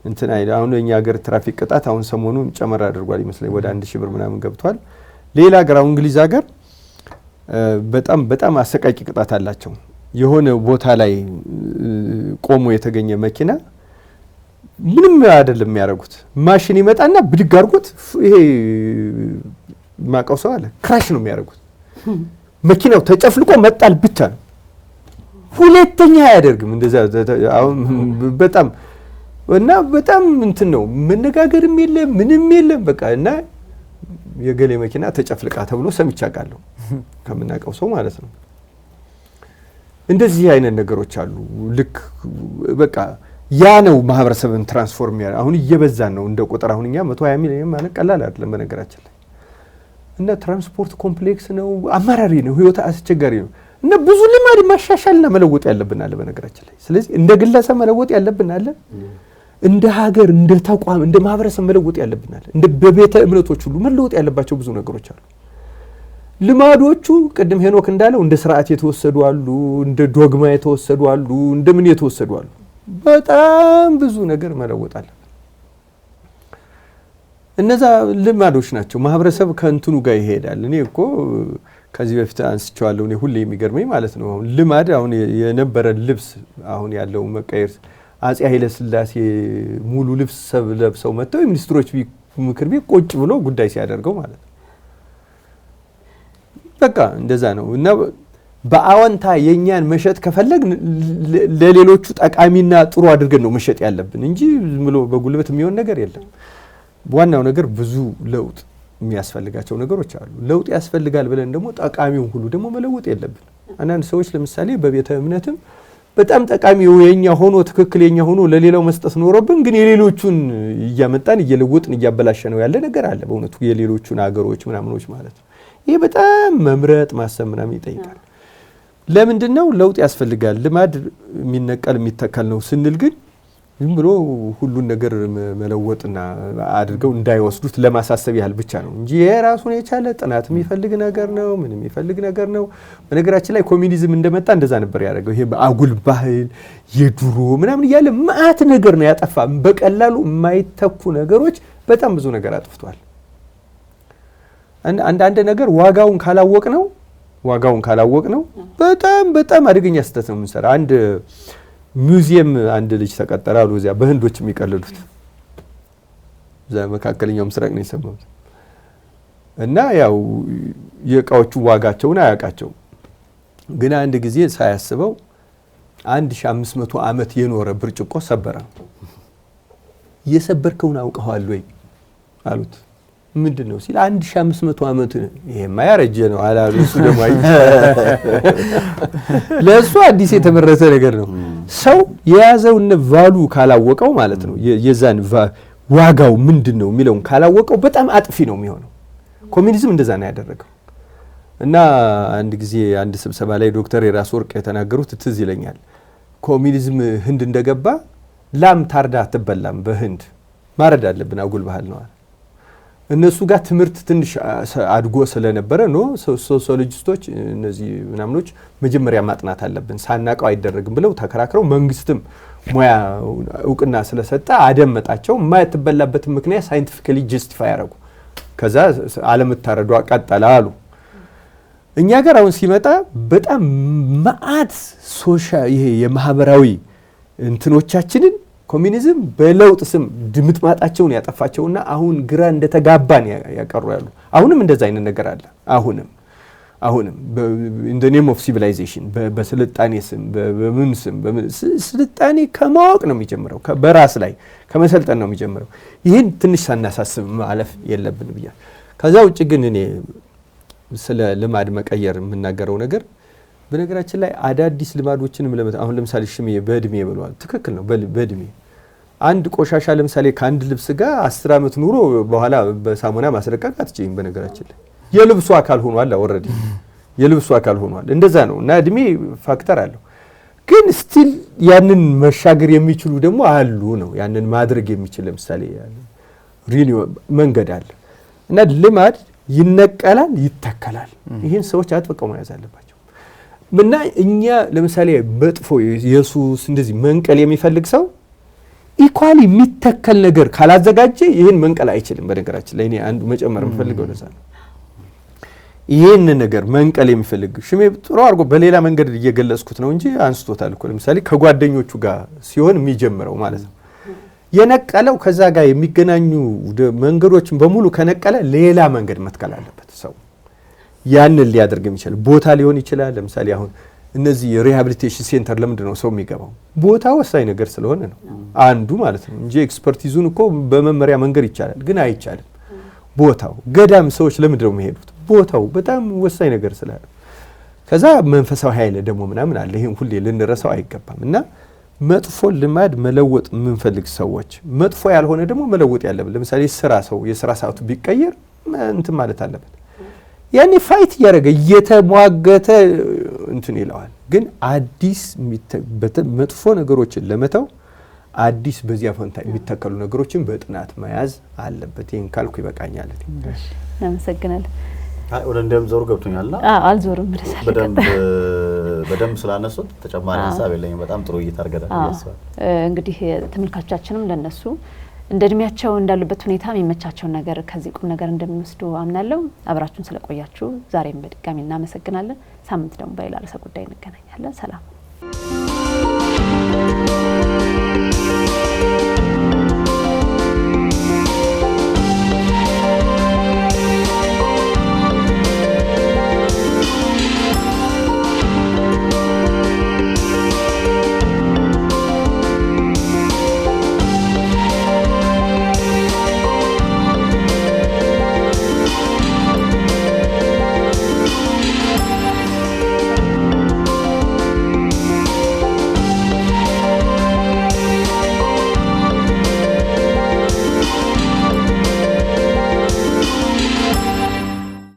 Speaker 3: እንትና አሁን እኛ ሀገር ትራፊክ ቅጣት አሁን ሰሞኑን ጨመር አድርጓል ይመስለኝ ወደ 1000 ብር ምናምን ገብቷል። ሌላ ሀገር አሁን እንግሊዝ ሀገር በጣም አሰቃቂ ቅጣት አላቸው። የሆነ ቦታ ላይ ቆሞ የተገኘ መኪና ምንም አይደለም የሚያደርጉት ማሽን ይመጣና ብድግ አድርጎት ይሄ ማቀው ሰው አለ ክራሽ ነው የሚያደርጉት። መኪናው ተጨፍልቆ መጣል ብቻ ነው፣ ሁለተኛ አያደርግም። እንደዛ አሁን በጣም እንትን ነው መነጋገርም የለም ምንም የለም በቃ እና የገሌ መኪና ተጨፍልቃ ተብሎ ሰምቻ ቃለሁ ከምናቀው ሰው ማለት ነው። እንደዚህ አይነት ነገሮች አሉ። ልክ በቃ ያ ነው ማህበረሰብን ትራንስፎርም ያደርጋል። አሁን እየበዛን ነው እንደ ቁጥር አሁን እኛ 120 ሚሊዮን ማለት ቀላል አይደለም በነገራችን ላይ እና ትራንስፖርት ኮምፕሌክስ ነው፣ አማራሪ ነው፣ ህይወት አስቸጋሪ ነው እና ብዙ ልማድ ማሻሻልና መለወጥ ያለብን አለ በነገራችን ላይ። ስለዚህ እንደ ግለሰብ መለወጥ ያለብን አለ፣ እንደ ሀገር እንደ ተቋም እንደ ማህበረሰብ መለወጥ ያለብን አለ፣ እንደ በቤተ እምነቶች ሁሉ መለወጥ ያለባቸው ብዙ ነገሮች አሉ። ልማዶቹ ቅድም ሄኖክ እንዳለው እንደ ስርዓት የተወሰዱ አሉ፣ እንደ ዶግማ የተወሰዱ አሉ፣ እንደምን የተወሰዱ አሉ። በጣም ብዙ ነገር መለወጥ አለ። እነዛ ልማዶች ናቸው። ማህበረሰብ ከእንትኑ ጋር ይሄዳል። እኔ እኮ ከዚህ በፊት አንስቼዋለሁ። እኔ ሁሌ የሚገርመኝ ማለት ነው አሁን ልማድ አሁን የነበረ ልብስ አሁን ያለው መቀየር አጼ ኃይለ ሥላሴ ሙሉ ልብስ ለብሰው መጥተው የሚኒስትሮች ምክር ቤት ቁጭ ብሎ ጉዳይ ሲያደርገው ማለት ነው። በቃ እንደዛ ነው። እና በአዎንታ የኛን መሸጥ ከፈለግ ለሌሎቹ ጠቃሚና ጥሩ አድርገን ነው መሸጥ ያለብን እንጂ ዝም ብሎ በጉልበት የሚሆን ነገር የለም። ዋናው ነገር ብዙ ለውጥ የሚያስፈልጋቸው ነገሮች አሉ። ለውጥ ያስፈልጋል ብለን ደግሞ ጠቃሚውን ሁሉ ደግሞ መለወጥ የለብን። አንዳንድ ሰዎች ለምሳሌ በቤተ እምነትም በጣም ጠቃሚው የኛ ሆኖ ትክክል የኛ ሆኖ ለሌላው መስጠት ኖሮብን ግን የሌሎቹን እያመጣን እየለወጥን እያበላሸ ነው ያለ ነገር አለ። በእውነቱ የሌሎቹን አገሮች ምናምኖች ማለት ነው። ይሄ በጣም መምረጥ ማሰብ ምናምን ይጠይቃል። ለምንድነው ለውጥ ያስፈልጋል? ልማድ የሚነቀል የሚተካል ነው ስንል ግን ዝም ብሎ ሁሉን ነገር መለወጥና አድርገው እንዳይወስዱት ለማሳሰብ ያህል ብቻ ነው እንጂ የራሱን የቻለ ጥናት የሚፈልግ ነገር ነው። ምን የሚፈልግ ነገር ነው። በነገራችን ላይ ኮሚኒዝም እንደመጣ እንደዛ ነበር ያደረገው። ይሄ በአጉል ባህል የድሮ ምናምን እያለ ማአት ነገር ነው ያጠፋ። በቀላሉ የማይተኩ ነገሮች በጣም ብዙ ነገር አጥፍቷል። አንዳንድ ነገር ዋጋውን ካላወቅ ነው በጣም አደገኛ ስህተት ነው የምንሰራ። አንድ ሙዚየም አንድ ልጅ ተቀጠረ አሉ እዚያ በህንዶች የሚቀልሉት እዛ መካከለኛው ምስራቅ ነው የሰማሁት። እና ያው የእቃዎቹ ዋጋቸውን አያውቃቸው ግን አንድ ጊዜ ሳያስበው 1500 ዓመት የኖረ ብርጭቆ ሰበረ። የሰበርከውን አውቀዋል ወይ አሉት። ምንድነው ሲል 1500 ዓመት ይሄማ ያረጀ ነው አላሉ። እሱ ደግሞ ለሱ አዲስ የተመረተ ነገር ነው። ሰው የያዘውን ቫሉ ካላወቀው ማለት ነው የዛን ዋጋው ምንድነው የሚለውን ካላወቀው በጣም አጥፊ ነው የሚሆነው። ኮሚኒዝም እንደዛ ነው ያደረገው። እና አንድ ጊዜ አንድ ስብሰባ ላይ ዶክተር የራስ ወርቅ የተናገሩት ትዝ ይለኛል። ኮሚኒዝም ህንድ እንደገባ ላም ታርዳ አትበላም፣ በህንድ ማረድ አለብን፣ አጉል ባህል ነው። እነሱ ጋር ትምህርት ትንሽ አድጎ ስለነበረ ነው ሶሲዮሎጂስቶች እነዚህ ምናምኖች መጀመሪያ ማጥናት አለብን ሳናቀው አይደረግም ብለው ተከራክረው መንግስትም ሙያ እውቅና ስለሰጠ አደመጣቸው። የማይተበላበት ምክንያት ሳይንቲፊካሊ ጀስቲፋይ ያደረጉ። ከዛ አለመታረዱ ቀጠለ አሉ። እኛ ጋር አሁን ሲመጣ በጣም ማአት ሶሻል ይሄ የማህበራዊ እንትኖቻችንን ኮሚኒዝም በለውጥ ስም ድምጥማጣቸውን ያጠፋቸውና አሁን ግራ እንደተጋባን ያቀሩ ያሉ። አሁንም እንደዛ አይነት ነገር አለ። አሁንም in the name of civilization በስልጣኔ ስም በምን ስም ስልጣኔ ከማወቅ ነው የሚጀምረው፣ በራስ ላይ ከመሰልጠን ነው የሚጀምረው። ይሄን ትንሽ ሳናሳስብ ማለፍ የለብን ብያ። ከዛ ውጭ ግን እኔ ስለ ልማድ መቀየር የምናገረው ነገር በነገራችን ላይ አዳዲስ ልማዶችንም አሁን ለምሳሌ ሽሜ በእድሜ ብለዋል። ትክክል ነው። በእድሜ አንድ ቆሻሻ ለምሳሌ ከአንድ ልብስ ጋር 10 ዓመት ኑሮ በኋላ በሳሙና ማስለቀቅ አትችይም። በነገራችን ላይ የልብሱ አካል ሆኗል። ኦሬዲ የልብሱ አካል ሆኗል። እንደዛ ነው። እና እድሜ ፋክተር አለው። ግን ስቲል ያንን መሻገር የሚችሉ ደግሞ አሉ ነው። ያንን ማድረግ የሚችል ለምሳሌ ሪሊ መንገድ አለ። እና ልማድ ይነቀላል፣ ይተከላል። ይሄን ሰዎች አጥብቀው መያዝ አለባቸው። እና እኛ ለምሳሌ መጥፎ ኢየሱስ እንደዚህ መንቀል የሚፈልግ ሰው ኢኳሊ የሚተከል ነገር ካላዘጋጀ ይሄን መንቀል አይችልም። በነገራችን ላይ እኔ አንዱ መጨመር የምፈልገው ለዛ ነው። ይሄን ነገር መንቀል የሚፈልግ ሽሜ ጥሩ አድርጎ በሌላ መንገድ እየገለጽኩት ነው እንጂ አንስቶታል እኮ። ለምሳሌ ከጓደኞቹ ጋር ሲሆን የሚጀምረው ማለት ነው። የነቀለው ከዛ ጋር የሚገናኙ መንገዶችን በሙሉ ከነቀለ ሌላ መንገድ መትከል አለበት ሰው። ያንን ሊያደርግ የሚችል ቦታ ሊሆን ይችላል። ለምሳሌ አሁን እነዚህ ሪሃቢሊቴሽን ሴንተር ለምንድን ነው ሰው የሚገባው? ቦታ ወሳኝ ነገር ስለሆነ ነው አንዱ ማለት ነው እንጂ ኤክስፐርቲዙን እኮ በመመሪያ መንገድ ይቻላል፣ ግን አይቻልም። ቦታው ገዳም ሰዎች ለምንድን ነው የሚሄዱት? ቦታው በጣም ወሳኝ ነገር ስላለ። ከዛ መንፈሳዊ ኃይል ደግሞ ምናምን አለ። ይሄን ሁሌ ልንረሳው አይገባም። እና መጥፎ ልማድ መለወጥ የምንፈልግ ሰዎች መጥፎ ያልሆነ ደግሞ መለወጥ ያለብን። ለምሳሌ ሰው የሥራ ሰዓቱ ቢቀየር እንትን ማለት አለበት። ያኔ ፋይት እያደረገ እየተሟገተ እንትን ይለዋል። ግን አዲስ መጥፎ ነገሮችን ለመተው አዲስ በዚያ ፈንታ የሚተከሉ ነገሮችን በጥናት መያዝ አለበት። ይሄን ካልኩ ይበቃኛል።
Speaker 1: እናመሰግናለን።
Speaker 2: አይ ወደ እንደም ዞር ገብቶኛልና
Speaker 1: አልዞርም
Speaker 2: በደንብ ስላነሱት ተጨማሪ ሐሳብ የለኝም። በጣም ጥሩ እይታ አድርገናል ያስባል።
Speaker 1: እንግዲህ ተመልካቾቻችንም ለነሱ እንደ እድሜያቸው እንዳሉበት ሁኔታ የሚመቻቸውን ነገር ከዚህ ቁም ነገር እንደሚወስዱ አምናለሁ። አብራችሁን ስለቆያችሁ ዛሬም በድጋሚ እናመሰግናለን። ሳምንት ደግሞ በሌላ ርዕሰ ጉዳይ እንገናኛለን። ሰላም።